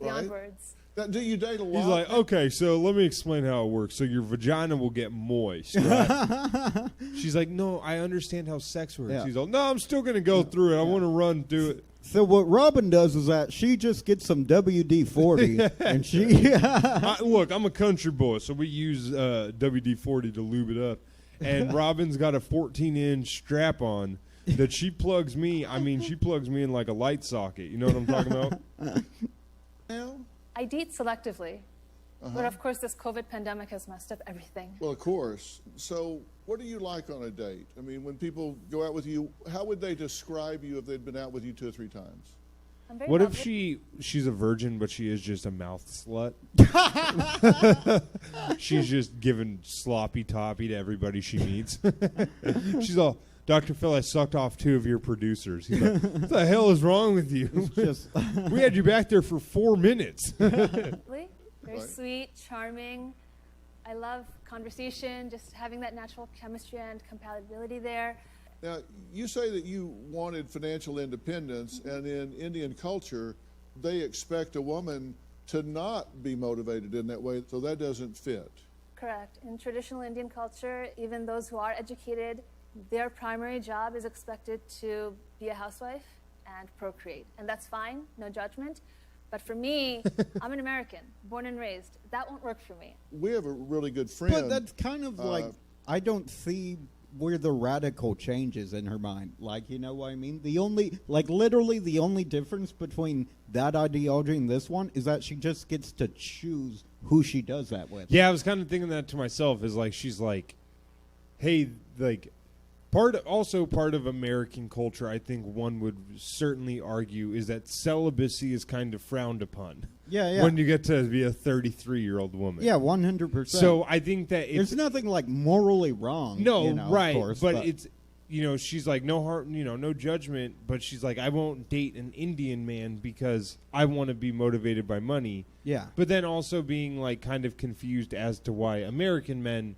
Beyond Right. words. Now, do you date a lot? He's like, okay, so let me explain how it works. So your vagina will get moist, right? She's like, no, I understand how sex works. Yeah. He's like, no, I'm still going to go through it. I want to run through it. So what Robin does is that she just gets some WD-40 and she Look, I'm a country boy, so we use WD-40 to lube it up. And Robin's got a 14-inch strap-on that she plugs me. I mean, she plugs me in like a light socket. You know what I'm talking about? now? I date selectively. But of course, this COVID pandemic has messed up everything. Well, of course. So what do you like on a date? I mean, when people go out with you, how would they describe you if they'd been out with you 2 or 3 times? I'm very What if lovely. she's a virgin, but she is just a mouth slut? She's just giving sloppy toppy to everybody she meets. She's all, Dr. Phil, I sucked off 2 of your producers. He's like, what the hell is wrong with you? just We had you back there for 4 minutes. Lovely, very Right. sweet, charming. I love conversation, just having that natural chemistry and compatibility there. Now, you say that you wanted financial independence, and in Indian culture, they expect a woman to not be motivated in that way, so that doesn't fit. Correct. In traditional Indian culture, even those who are educated, their primary job is expected to be a housewife and procreate. And that's fine, no judgment. But for me, I'm an American, born and raised. That won't work for me. We have a really good friend. But that's kind of like, I don't see where the radical change is in her mind. Like, you know what I mean? The only, like, literally the only difference between that ideology and this one is that she just gets to choose who she does that with. Yeah, I was kind of thinking that to myself, is like, she's like, hey, like, part of American culture, I think one would certainly argue, is that celibacy is kind of frowned upon. Yeah. When you get to be a 33-year-old woman. Yeah, 100%. So I think that there's nothing like morally wrong. No, you know, right. Of course, but it's, you know, she's like, no heart, you know, no judgment. But she's like, I won't date an Indian man because I want to be motivated by money. Yeah. But then also being like kind of confused as to why American men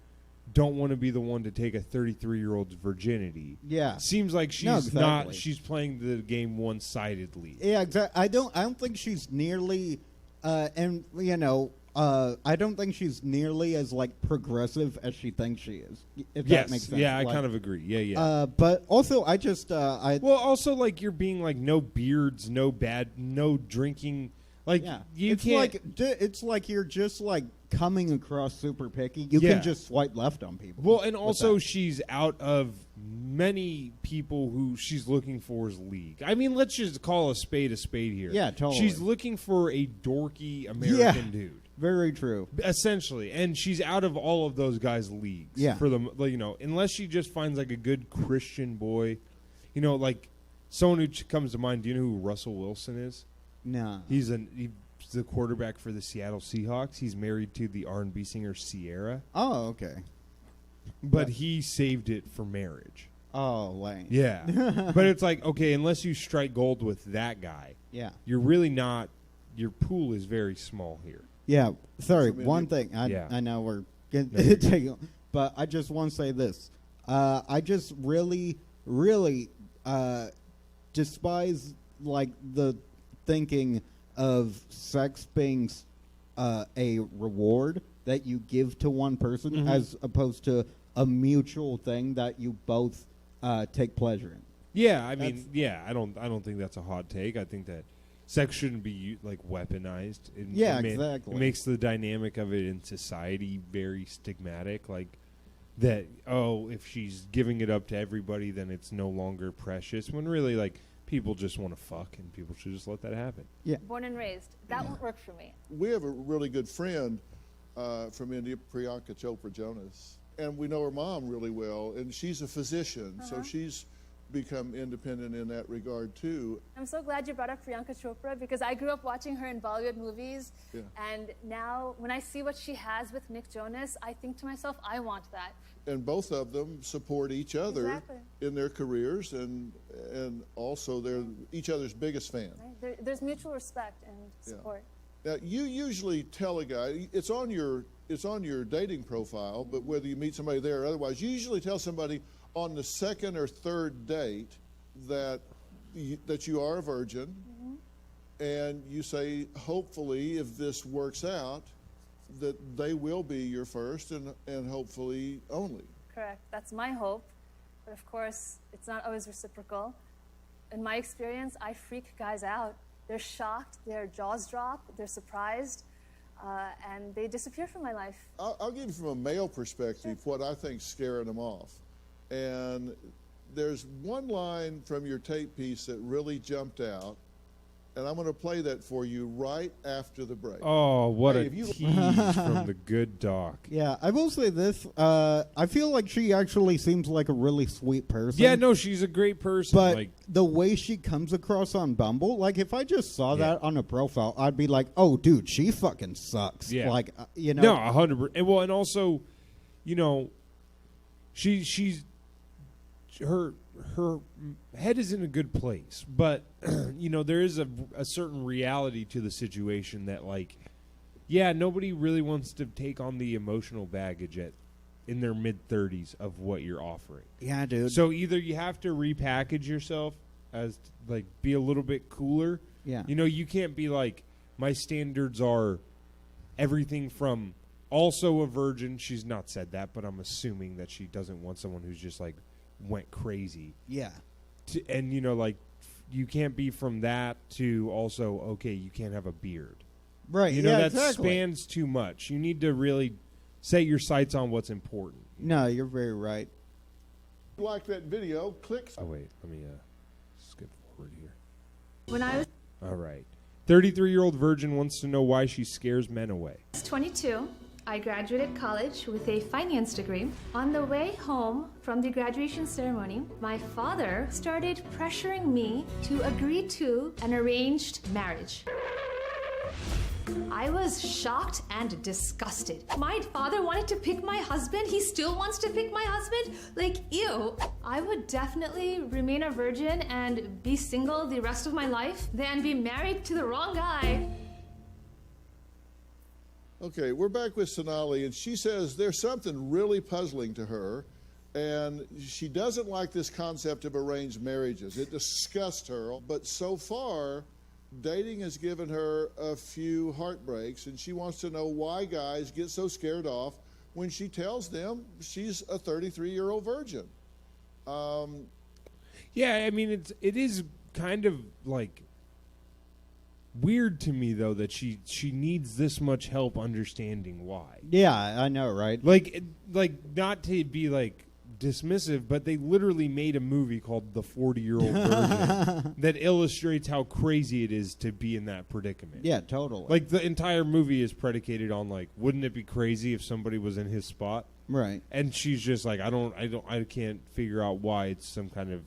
don't want to be the one to take a 33-year-old's virginity. Yeah. Seems like she's not. She's playing the game one-sidedly. Yeah, exactly. I don't think she's nearly, and you know, I don't think she's nearly as like progressive as she thinks she is. If that makes sense. Yeah, I like, kind of agree. Yeah. But also, well, also like you're being like no beards, no drinking. Like you it's can't. Like it's like you're just like coming across super picky. You can just swipe left on people. Well, and also she's out of many people who she's looking for's league. I mean, let's just call a spade here. Yeah, totally. She's looking for a dorky American dude. Very true. Essentially, and she's out of all of those guys' leagues. Yeah. For them, like, you know, unless she just finds like a good Christian boy, you know, like someone who comes to mind. Do you know who Russell Wilson is? No. He's the quarterback for the Seattle Seahawks. He's married to the R&B singer Sierra. Oh, okay. But he saved it for marriage. Oh, lame. Yeah. But it's like, okay, unless you strike gold with that guy, you're really not, your pool is very small here. Yeah. Sorry, one thing. I know we're taking, but I just want to say this. I just really, really despise, like, the thinking of sex being a reward that you give to one person as opposed to a mutual thing that you both take pleasure in. Yeah, I mean, I don't think that's a hot take. I think that sex shouldn't be like weaponized. Exactly. It makes the dynamic of it in society very stigmatic. Like that. Oh, if she's giving it up to everybody, then it's no longer precious. When really, like, people just want to fuck, and people should just let that happen. Yeah. Born and raised. That won't work for me. We have a really good friend from India, Priyanka Chopra Jonas, and we know her mom really well, and she's a physician, so she's become independent in that regard too. I'm so glad you brought up Priyanka Chopra because I grew up watching her in Bollywood movies, and now when I see what she has with Nick Jonas, I think to myself, I want that. And both of them support each other in their careers, and also they're each other's biggest fan. Right? There's mutual respect and support. Now, you usually tell a guy, it's on your dating profile, but whether you meet somebody there or otherwise, you usually tell somebody on the second or third date that you are a virgin, and you say, hopefully, if this works out, that they will be your first and hopefully only. Correct. That's my hope. But of course, it's not always reciprocal. In my experience, I freak guys out. They're shocked, their jaws drop, they're surprised, and they disappear from my life. I'll give you from a male perspective what I think's scaring them off. And there's one line from your tape piece that really jumped out, and I'm going to play that for you right after the break. Oh, what a tease from the good doc. Yeah, I will say this. I feel like she actually seems like a really sweet person. Yeah, no, she's a great person. But like, the way she comes across on Bumble, like if I just saw that on a profile, I'd be like, oh, dude, she fucking sucks. Yeah. Like, you know. No, 100%. Well, and also, you know, she's her head is in a good place, but you know, there is a certain reality to the situation that, like, nobody really wants to take on the emotional baggage at in their mid-30s of what you're offering. Yeah, dude. So either you have to repackage yourself as like be a little bit cooler. Yeah. You know, you can't be like, my standards are everything from also a virgin. She's not said that, but I'm assuming that she doesn't want someone who's just like went crazy. Yeah. And you know, like you can't be from that to also, okay, you can't have a beard. Right. You know, yeah, that exactly. spans too much. You need to really set your sights on what's important. No, you're very right. Like that video, click. Oh, wait. Let me skip forward here. When I was All right. 33-year-old virgin wants to know why she scares men away. 22, I graduated college with a finance degree. On the way home from the graduation ceremony, my father started pressuring me to agree to an arranged marriage. I was shocked and disgusted. My father wanted to pick my husband. He still wants to pick my husband? Like, ew. I would definitely remain a virgin and be single the rest of my life than be married to the wrong guy. Okay, we're back with Sonali, and she says there's something really puzzling to her, and she doesn't like this concept of arranged marriages. It disgusts her, but so far, dating has given her a few heartbreaks, and she wants to know why guys get so scared off when she tells them she's a 33-year-old virgin. Yeah, I mean, it is kind of like weird to me though that she needs this much help understanding why. Yeah, I know, right? Like not to be like dismissive, but they literally made a movie called The 40-Year-Old Virgin that illustrates how crazy it is to be in that predicament. Yeah, totally. Like the entire movie is predicated on like, wouldn't it be crazy if somebody was in his spot? Right. And she's just like, I can't figure out why it's some kind of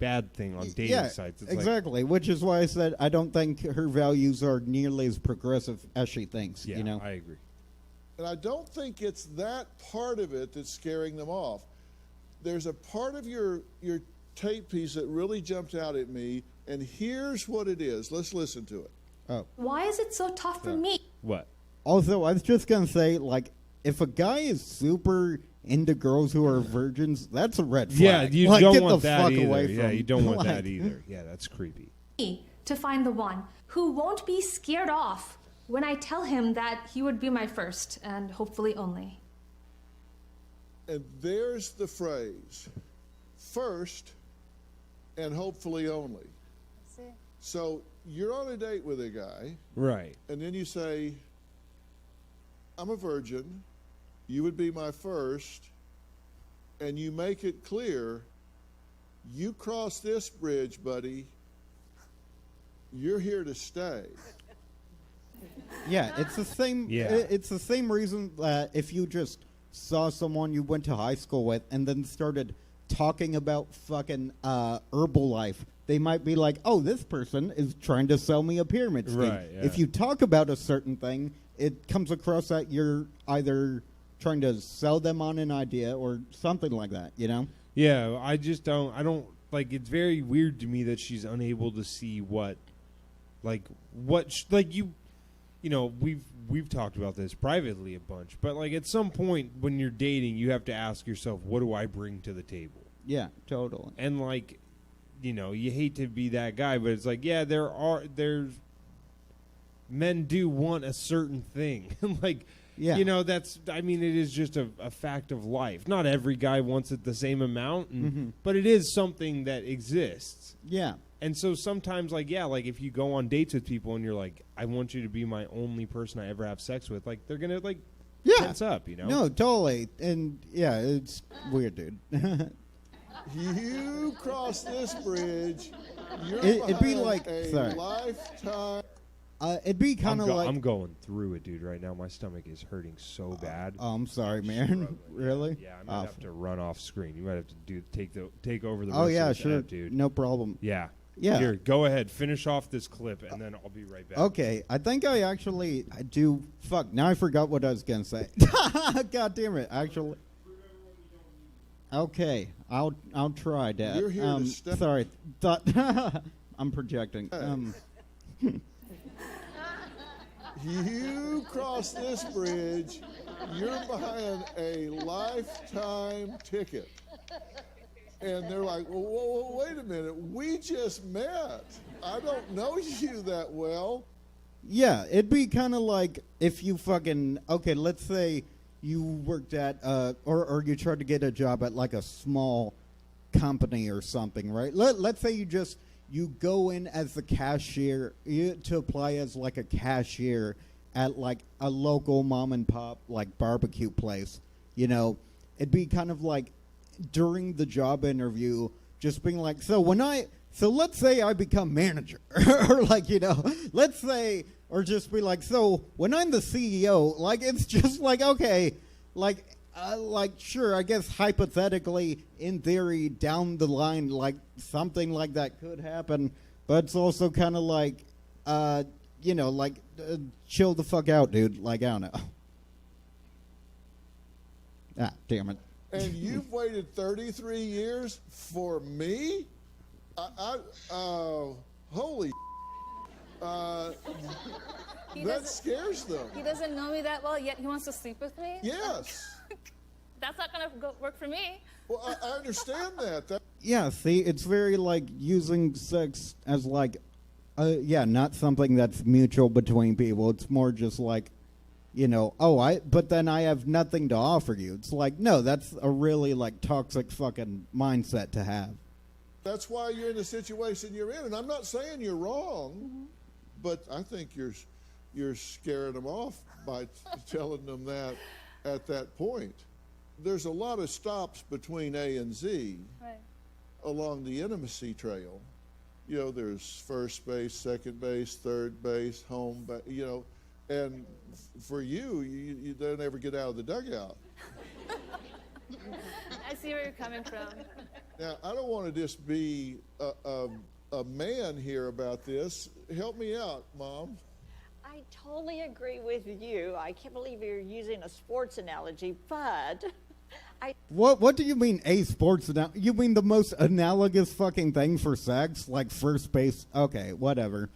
bad thing on dating sites. It's exactly. like, which is why I said I don't think her values are nearly as progressive as she thinks. yeah, You know. I agree. And I don't think it's that part of it that's scaring them off. There's a part of your tape piece that really jumped out at me, and here's what it is. Let's listen to it. Oh. Why is it so tough for me? What? Also, I was just gonna say, like, if a guy is super into girls who are virgins, that's a red flag. Yeah, you like, don't get want the that fuck either. away Yeah, from, you don't want like, that either. Yeah, that's creepy. To find the one who won't be scared off when I tell him that he would be my first and hopefully only. And there's the phrase, first and hopefully only. That's it. So you're on a date with a guy, Right. and then you say, I'm a virgin, you would be my first, and you make it clear, you cross this bridge, buddy, you're here to stay. Yeah, it's the same. Yeah. It's the same reason that if you just saw someone you went to high school with and then started talking about fucking Herbalife, they might be like, "Oh, this person is trying to sell me a pyramid scheme." Right, yeah. If you talk about a certain thing, it comes across that you're either trying to sell them on an idea or something like that. You know? Yeah, I don't like. It's very weird to me that she's unable to see you know, we've talked about this privately a bunch, but like at some point when you're dating, you have to ask yourself, what do I bring to the table? Yeah, totally. And like, you know, you hate to be that guy, but it's like, yeah, there's men do want a certain thing. Like, Yeah. you know, I mean, it is just a fact of life. Not every guy wants it the same amount, but it is something that exists. Yeah. And so sometimes, like, yeah, like if you go on dates with people and you're like, I want you to be my only person I ever have sex with, like, they're going to, like, tense up, you know? No, totally. And yeah, it's weird, dude. You cross this bridge, you're It'd be behind like- a sorry. lifetime. It'd be kind of like. I'm going through it, dude, right now. My stomach is hurting so bad. Oh, I'm sorry, man. Really? Yeah, I might have to run off screen. You might have to take over the rest Oh of yeah, this sure, app, dude. no problem. Yeah. Yeah. Here, go ahead. Finish off this clip, and then I'll be right back. Okay, I think I do. Fuck, now I forgot what I was gonna say. God damn it! Actually, okay, I'll try, Dad. You're here to step- Sorry, I'm projecting. You cross this bridge, You're buying a lifetime ticket. And they're like, well, whoa, wait a minute. We just met. I don't know you that well. Yeah, it'd be kind of like if you fucking, okay, let's say you worked at, or you tried to get a job at like a small company or something, right? Let's say you go in as the cashier, to apply as like a cashier at like a local mom and pop like barbecue place, you know, it'd be kind of like during the job interview, just being like, so let's say I become manager, or like, you know, let's say, or just be like, so when I'm the CEO, like, it's just like, okay, like sure, I guess hypothetically, in theory, down the line, like something like that could happen, but it's also kind of like, you know, like, chill the fuck out, dude. Like, I don't know. Ah, damn it. And you've waited 33 years for me? Holy that scares them. He doesn't know me that well, yet he wants to sleep with me? Yes. That's not going to work for me. Well, I understand that. Yeah, see, it's very like using sex as like, not something that's mutual between people. It's more just like, you know, but then I have nothing to offer you. It's like, no, that's a really like toxic fucking mindset to have. That's why you're in the situation you're in. And I'm not saying you're wrong, but I think you're scaring them off by telling them that at that point. There's a lot of stops between A and Z along the intimacy trail. You know, there's first base, second base, third base, home base, you know, and for you don't ever get out of the dugout. I see where you're coming from. Now, I don't want to just be a man here about this. Help me out, Mom. I totally agree with you. I can't believe you're using a sports analogy, but What do you mean a sports analogy? You mean the most analogous fucking thing for sex? Like first base? Okay, whatever.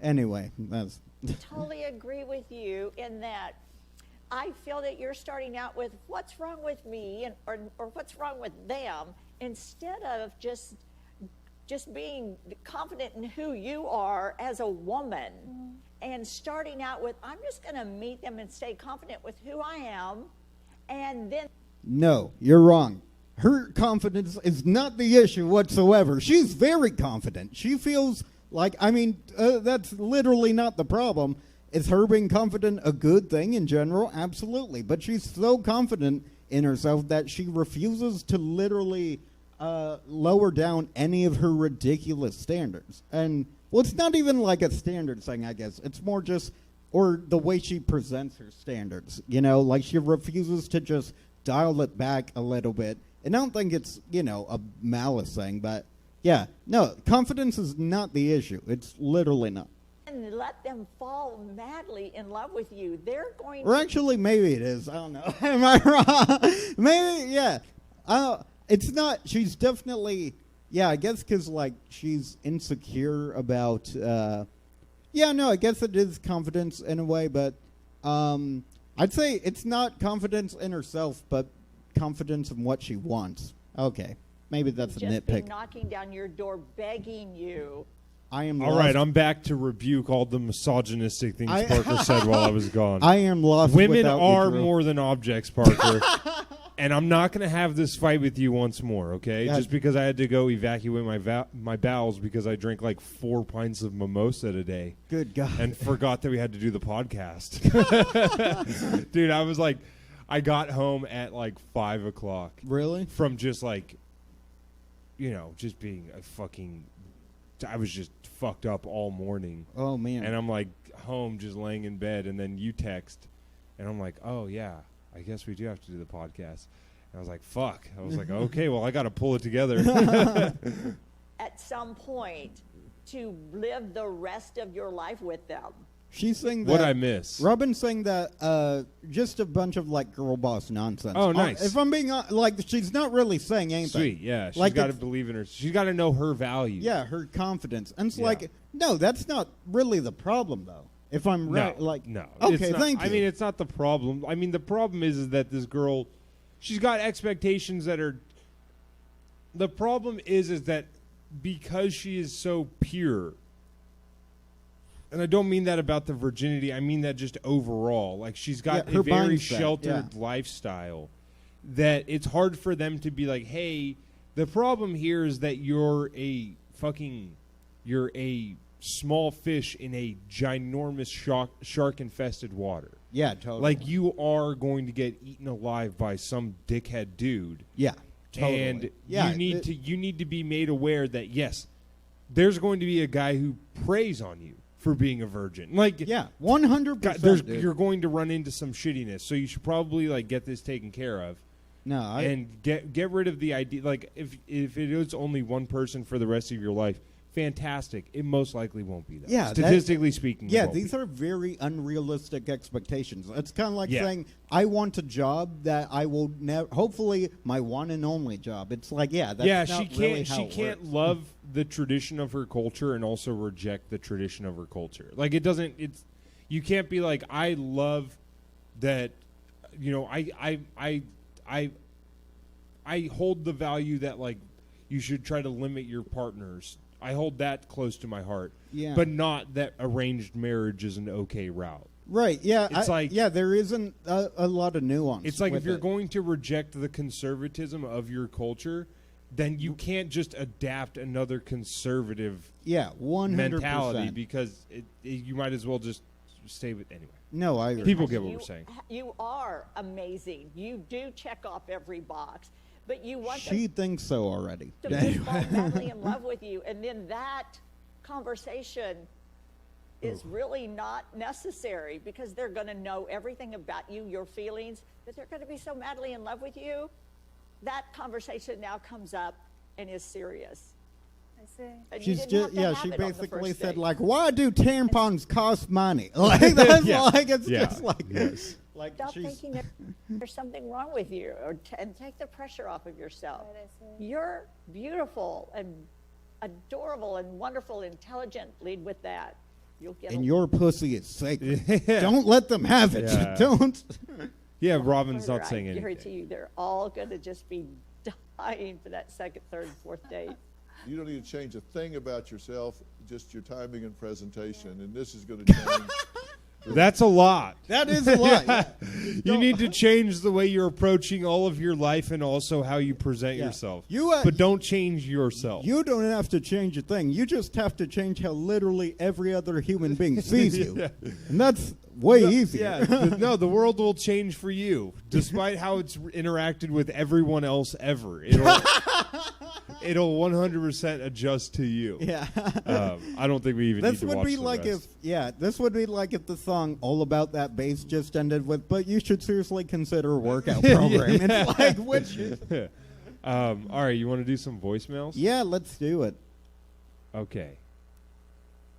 Anyway, that's... totally agree with you in that I feel that you're starting out with what's wrong with me or what's wrong with them instead of just being confident in who you are as a woman and starting out with, I'm just going to meet them and stay confident with who I am, and then... No, you're wrong. Her confidence is not the issue whatsoever. She's very confident. She feels like, I mean, that's literally not the problem. Is her being confident a good thing in general? Absolutely. But she's so confident in herself that she refuses to literally lower down any of her ridiculous standards. And, well, it's not even like a standard thing, I guess. It's more just, or the way she presents her standards. You know, like she refuses to just dial it back a little bit. And I don't think it's, you know, a malice thing, but yeah, no, confidence is not the issue. It's literally not. And let them fall madly in love with you. They're going or actually, maybe it is. I don't know. Am I wrong? Maybe, yeah. It's not, she's definitely, yeah, I guess because, like, she's insecure about, I guess it is confidence in a way, but I'd say it's not confidence in herself, but confidence in what she wants. Okay, maybe that's a just nitpick. be knocking down your door, begging you. I am all lost. right. I'm back to rebuke all the misogynistic things Parker said while I was gone. I am lost. Women without are you, Drew. more than objects, Parker. And I'm not going to have this fight with you once more, okay? God. Just because I had to go evacuate my bowels because I drank like 4 pints of mimosa today. Good God. And forgot that we had to do the podcast. Dude, I was like, I got home at like 5 o'clock. Really? From just like, you know, just being a fucking, I was just fucked up all morning. Oh, man. And I'm like home just laying in bed, and then you text, and I'm like, oh, yeah. I guess we do have to do the podcast. And I was like, fuck. I was like, okay, well, I got to pull it together. At some point to live the rest of your life with them. She's saying that. What'd I miss? Robin's saying that just a bunch of, like, girl boss nonsense. Oh, nice. If I'm being, like, she's not really saying anything. Sweet, yeah. She's Like got to believe in her. She's got to know her value. Yeah, her confidence. And it's Yeah. like, no, that's not really the problem, though. If I'm right, no. Okay, it's not, thank you. I mean, it's not the problem. I mean, the problem is that this girl, she's got expectations that are. The problem is that because she is so pure, and I don't mean that about the virginity. I mean that just overall. Like she's got her a very mindset, sheltered lifestyle that it's hard for them to be like, hey, the problem here is that you're a small fish in a ginormous shark-infested water. Yeah, totally. Like you are going to get eaten alive by some dickhead dude. Yeah, totally. And yeah, you need to be made aware that yes, there's going to be a guy who preys on you for being a virgin. Like 100%. You're going to run into some shittiness, so you should probably like get this taken care of. And get rid of the idea. Like if it is only one person for the rest of your life, fantastic. It most likely won't be that. Yeah, statistically speaking. Yeah, these are very unrealistic expectations. It's kind of like saying, I want a job that I will never, hopefully my one and only job. It's like, that's not really how she it can't works. love the tradition of her culture and also reject the tradition of her culture. Like it doesn't, you can't be like, I love that, you know, I hold the value that like you should try to limit your partners. I hold that close to my heart. Yeah. But not that arranged marriage is an okay route. Right, yeah. It's there isn't a lot of nuance. It's like if you're it. going to reject the conservatism of your culture, then you can't just adapt another conservative 100%. mentality because you might as well just stay with anyway. No, I agree. People get what we're saying. You are amazing. You do check off every box. But you want She thinks so already. them to fall madly in love with you. And then that conversation is really not necessary because they're going to know everything about you, your feelings, that they're going to be so madly in love with you. That conversation now comes up and is serious. I see. And She's just she basically basically said like, why do tampons cost money? Like that's like it's just like like stop thinking that there's something wrong with you, and take the pressure off of yourself. You're beautiful and adorable and wonderful, intelligent. Lead with that. You'll get. And your pussy is sacred. Don't let them have it. Yeah. Don't. Yeah, Robin's not saying I anything. guarantee you, they're all going to just be dying for that second, third, fourth date. You don't need to change a thing about yourself, just your timing and presentation, and this is going to change. That's a lot. That is a lot. Yeah. You need to change the way you're approaching all of your life and also how you present yourself. But don't change yourself. You don't have to change a thing. You just have to change how literally every other human being sees you. And that's way easier. No, the world will change for you, despite how it's interacted with everyone else ever. It'll 100% adjust to you. Yeah. I don't think we even need to watch the rest. This would be like if the song All About That Bass just ended with, but you should seriously consider a workout program. It's like, which all right, you want to do some voicemails? Yeah, let's do it. Okay.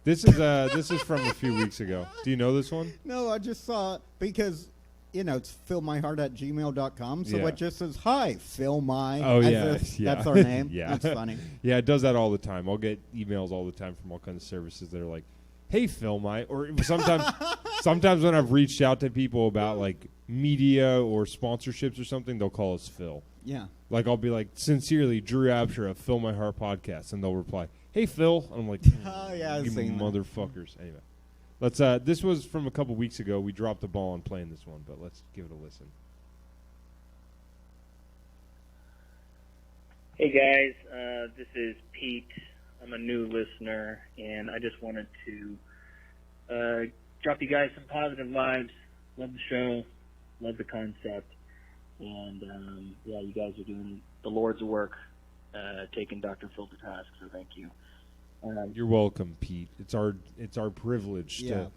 This is from a few weeks ago. Do you know this one? No, I just saw it because, it's philmyheart@gmail.com. So it just says, hi, Phil My. Oh, yeah. That's our name. Yeah. That's funny. Yeah, it does that all the time. I'll get emails all the time from all kinds of services that are like, hey, Phil My. Or sometimes when I've reached out to people about like media or sponsorships or something, they'll call us Phil. Yeah. Like I'll be like, sincerely, Drew Absher of Phil My Heart Podcast. And they'll reply, hey, Phil. And I'm like, I've you seen that. motherfuckers. Anyway. Let's. This was from a couple weeks ago. We dropped the ball on playing this one, but let's give it a listen. Hey guys, this is Pete. I'm a new listener, and I just wanted to drop you guys some positive vibes. Love the show, love the concept, and you guys are doing the Lord's work, taking Dr. Phil to task. So thank you. You're welcome, Pete. It's our privilege Yeah.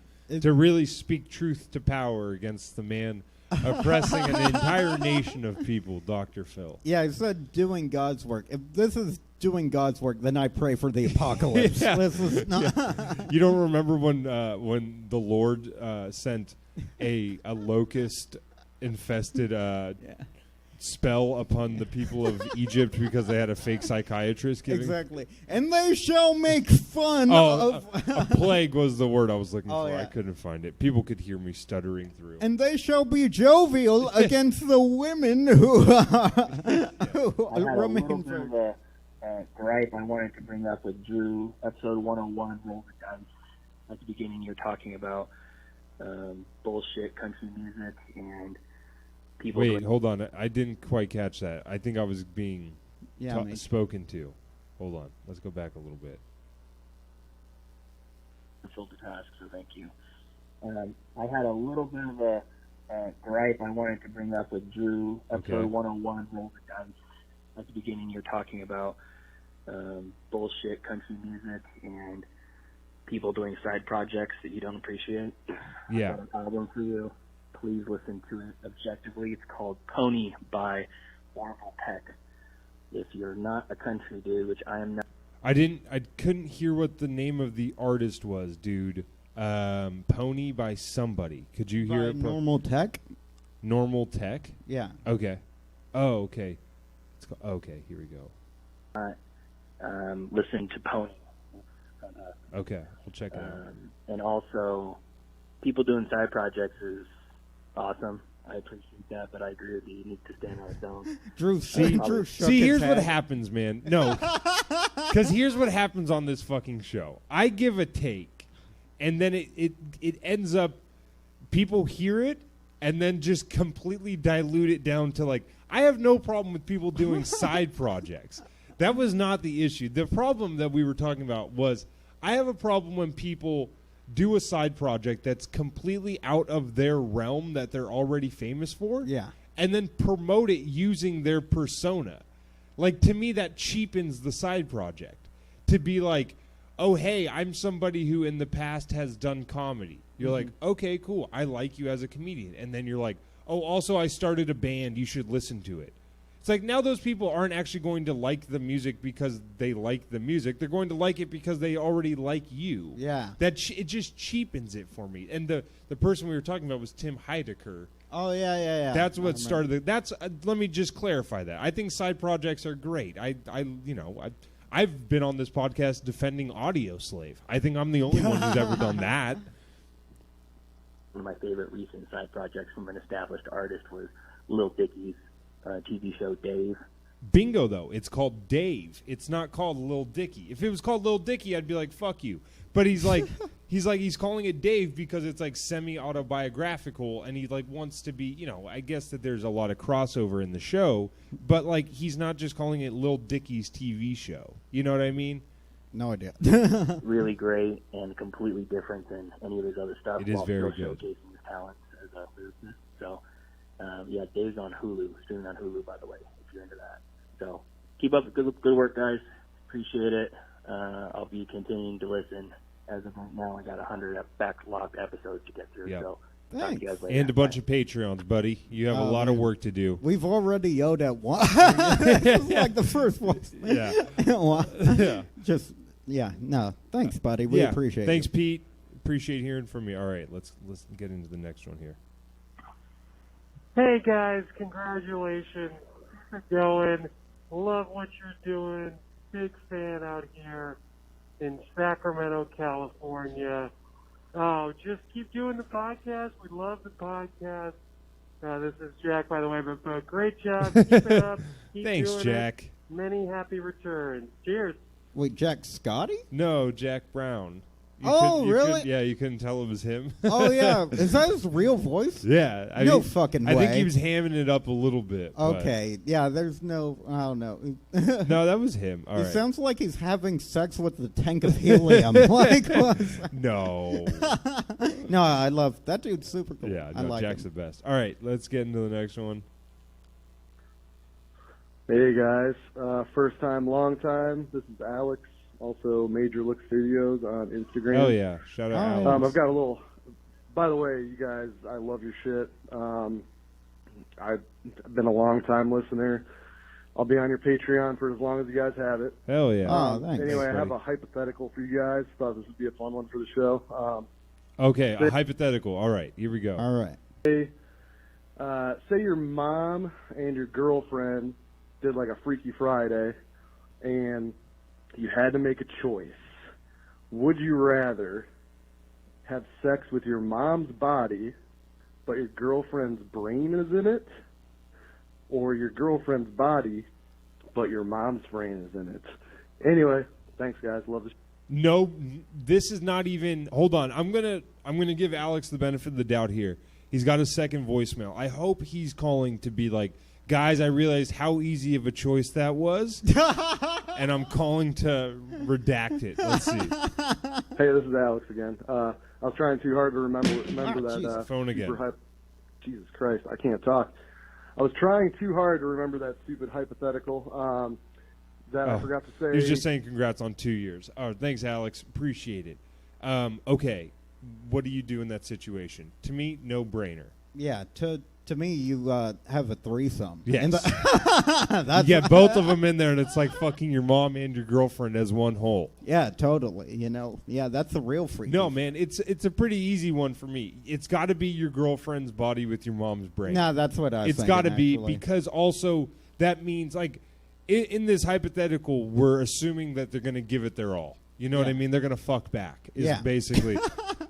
to really speak truth to power against the man oppressing an entire nation of people, Dr. Phil. Yeah, I said doing God's work. If this is doing God's work, then I pray for the apocalypse. This is not You don't remember when the Lord sent a locust infested spell upon the people of Egypt because they had a fake psychiatrist giving. Exactly. And they shall make fun Oh, of... a plague was the word I was looking for. yeah. I couldn't find it. People could hear me stuttering through. And they shall be jovial against the women who, I had a remain little bit of a gripe I wanted to bring up with Drew. Episode 101, Roll the Dice. At the beginning, you're talking about bullshit country music and people. Wait, hold on. I didn't quite catch that. I think I was being me. spoken to. Hold on. Let's go back a little bit. Filter task, so thank you. I had a little bit of a gripe I wanted to bring up with Drew. Episode 101, Roll the Dice. At the beginning, you're talking about bullshit country music and people doing side projects that you don't appreciate. Yeah. I've got an album for you. Please listen to it objectively. It's called Pony by Orville Peck. If you're not a country dude, which I am not. I couldn't hear what the name of the artist was, dude. Pony by somebody. Could you hear it? Normal Tech? Normal Tech? Yeah. Okay. Oh, okay. Okay, here we go. Listen to Pony. Okay, we'll check it out. And also, people doing side projects is awesome. I appreciate that, but I agree with you. You need to stand on its own. Drew, See, here's what happens, man. No, because here's what happens on this fucking show. I give a take, and then it ends up, people hear it, and then just completely dilute it down to like, I have no problem with people doing side projects. That was not the issue. The problem that we were talking about was, I have a problem when people do a side project that's completely out of their realm that they're already famous for. Yeah. And then promote it using their persona. Like, to me, that cheapens the side project. To be like, oh, hey, I'm somebody who in the past has done comedy. You're like, okay, cool. I like you as a comedian. And then you're like, oh, also I started a band. You should listen to it. It's like, now those people aren't actually going to like the music because they like the music. They're going to like it because they already like you. Yeah. It just cheapens it for me. And the person we were talking about was Tim Heidecker. Oh, yeah. That's what started let me just clarify that. I think side projects are great. I've been on this podcast defending Audio Slave. I think I'm the only one who's ever done that. One of my favorite recent side projects from an established artist was Lil Dicky's TV show Dave. Bingo, though. It's called Dave. It's not called Lil Dicky. If it was called Lil Dicky, I'd be like, fuck you. But he's calling it Dave because it's like semi-autobiographical, and he like wants to be, I guess that there's a lot of crossover in the show, but like he's not just calling it Lil Dicky's TV show. You know what I mean? No idea. Really great and completely different than any of his other stuff. It is very good. Showcasing his talents as a lyricist. So, Dave's on Hulu, streaming on Hulu, by the way, if you're into that. So, keep up the good work, guys. Appreciate it. I'll be continuing to listen. As of right now, I got 100 backlogged episodes to get through. Yep. So, Thanks. talk to you guys later. And a bunch of Patreons, buddy. You have a lot of work to do. We've already yelled at one. This is like the first one. Yeah. No. Thanks, buddy. We appreciate it. Thanks, Pete. Appreciate hearing from you. All right, let's get into the next one here. Hey guys, congratulations. Keep going. Love what you're doing. Big fan out here in Sacramento, California. Oh, just keep doing the podcast. We love the podcast. This is Jack, by the way, but great job. Keep it up. Keep Thanks, doing Jack. It. Many happy returns. Cheers. Wait, Jack Scotty? No, Jack Brown. Really? You couldn't tell it was him. Oh, yeah. Is that his real voice? Yeah. No fucking way. I think he was hamming it up a little bit. Okay. Yeah, there's no... I don't know. No, that was him. All It right. sounds like he's having sex with the tank of helium. No. No, I love... That dude's super cool. Yeah, I no, like Jack's him. the best. All right, let's get into the next one. Hey guys, first time, long time. This is Alex, also Major Look Studios on Instagram. Oh yeah, shout out Alex. I've got a little. By the way, you guys, I love your shit. I've been a long time listener. I'll be on your Patreon for as long as you guys have it. Hell yeah. Oh, thanks. Anyway, Thanks, I have buddy. a hypothetical for you guys. Thought this would be a fun one for the show. Okay, a hypothetical. All right, here we go. All right. say your mom and your girlfriend did like a Freaky Friday, and you had to make a choice. Would you rather have sex with your mom's body, but your girlfriend's brain is in it, or your girlfriend's body, but your mom's brain is in it? Anyway, thanks, guys. Love this. No, this is not even. Hold on. I'm gonna give Alex the benefit of the doubt here. He's got a second voicemail. I hope he's calling to be like, guys, I realized how easy of a choice that was, and I'm calling to redact it. Let's see. Hey, this is Alex again. I was trying too hard to remember that phone again. Jesus Christ, I can't talk. I was trying too hard to remember that stupid hypothetical that I forgot to say. He was just saying congrats on 2 years. Oh, thanks, Alex. Appreciate it. Okay, what do you do in that situation? To me, no brainer. Yeah, to me, you have a threesome. Yes. That's you get both of them in there, and it's like fucking your mom and your girlfriend as one whole. Yeah, totally. You know, yeah, that's the real freak. No, man, it's a pretty easy one for me. It's got to be your girlfriend's body with your mom's brain. No, that's what I was It's thinking, got to be, actually. because also that means, like, in this hypothetical, we're assuming that they're going to give it their all. You know what I mean? They're going to fuck back. Is basically.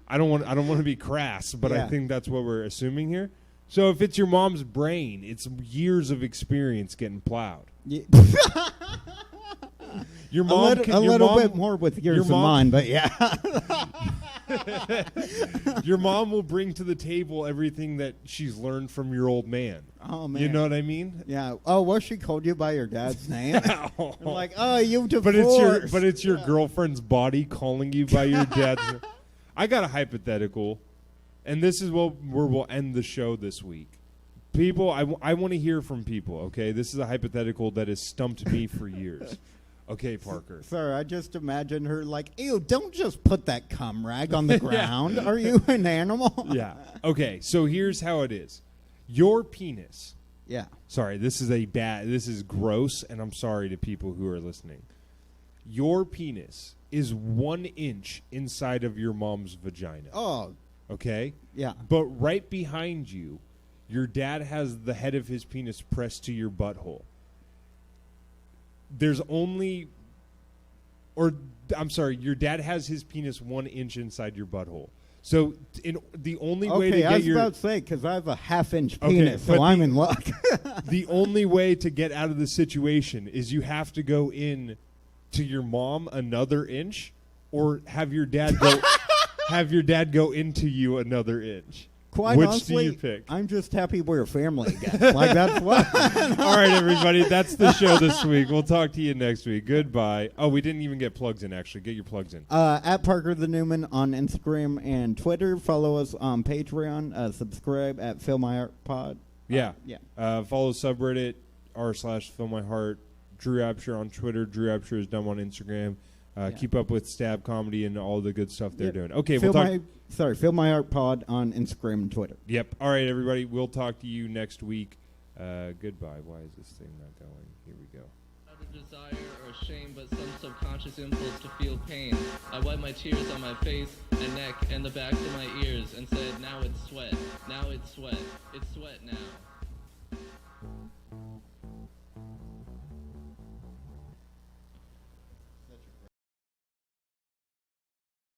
I don't want to be crass, but I think that's what we're assuming here. So if it's your mom's brain, it's years of experience getting plowed. Yeah. Your mom a little bit more with yours than mine, but yeah. Your mom will bring to the table everything that she's learned from your old man. Oh, man. You know what I mean? Yeah. Oh, what, she called you by your dad's name? I'm like, oh, you divorced. But it's your girlfriend's body calling you by your dad's name. I got a hypothetical, and this is where we'll end the show this week. People, I want to hear from people, okay? This is a hypothetical that has stumped me for years. Okay, Parker. Sir, I just imagine her like, ew, don't just put that cum rag on the ground. Are you an animal? Yeah. Okay, so here's how it is. Your penis. Yeah. Sorry, this is gross, and I'm sorry to people who are listening. Your penis is 1 inch inside of your mom's vagina. Oh. Okay? Yeah. But right behind you, your dad has the head of his penis pressed to your butthole. Your dad has his penis 1 inch inside your butthole. So the only way to get I was about to say, because I have a half-inch penis, so I'm in luck. The only way to get out of the situation is you have to go in to your mom another inch, or have your dad go into you another inch. Quite Which honestly, do you pick? I'm just happy we're a family again. Like, that's what. All right, everybody, that's the show this week. We'll talk to you next week. Goodbye. Oh, we didn't even get plugs in, actually. Get your plugs in. At Parker the Newman on Instagram and Twitter. Follow us on Patreon. Subscribe at Feel My Heart Pod. Yeah. Yeah. Follow subreddit r/FeelMyHeart. Drew Absher on Twitter. Drew Absher is dumb on Instagram. Keep up with Stab Comedy and all the good stuff they're doing. Okay, we'll talk. Feel My Heart Pod on Instagram and Twitter. Yep. All right, everybody. We'll talk to you next week. Goodbye. Why is this thing not going? Here we go. Not a desire or shame, but some subconscious impulse to feel pain. I wiped my tears on my face and neck and the backs of my ears and said, now it's sweat. Now it's sweat. It's sweat now.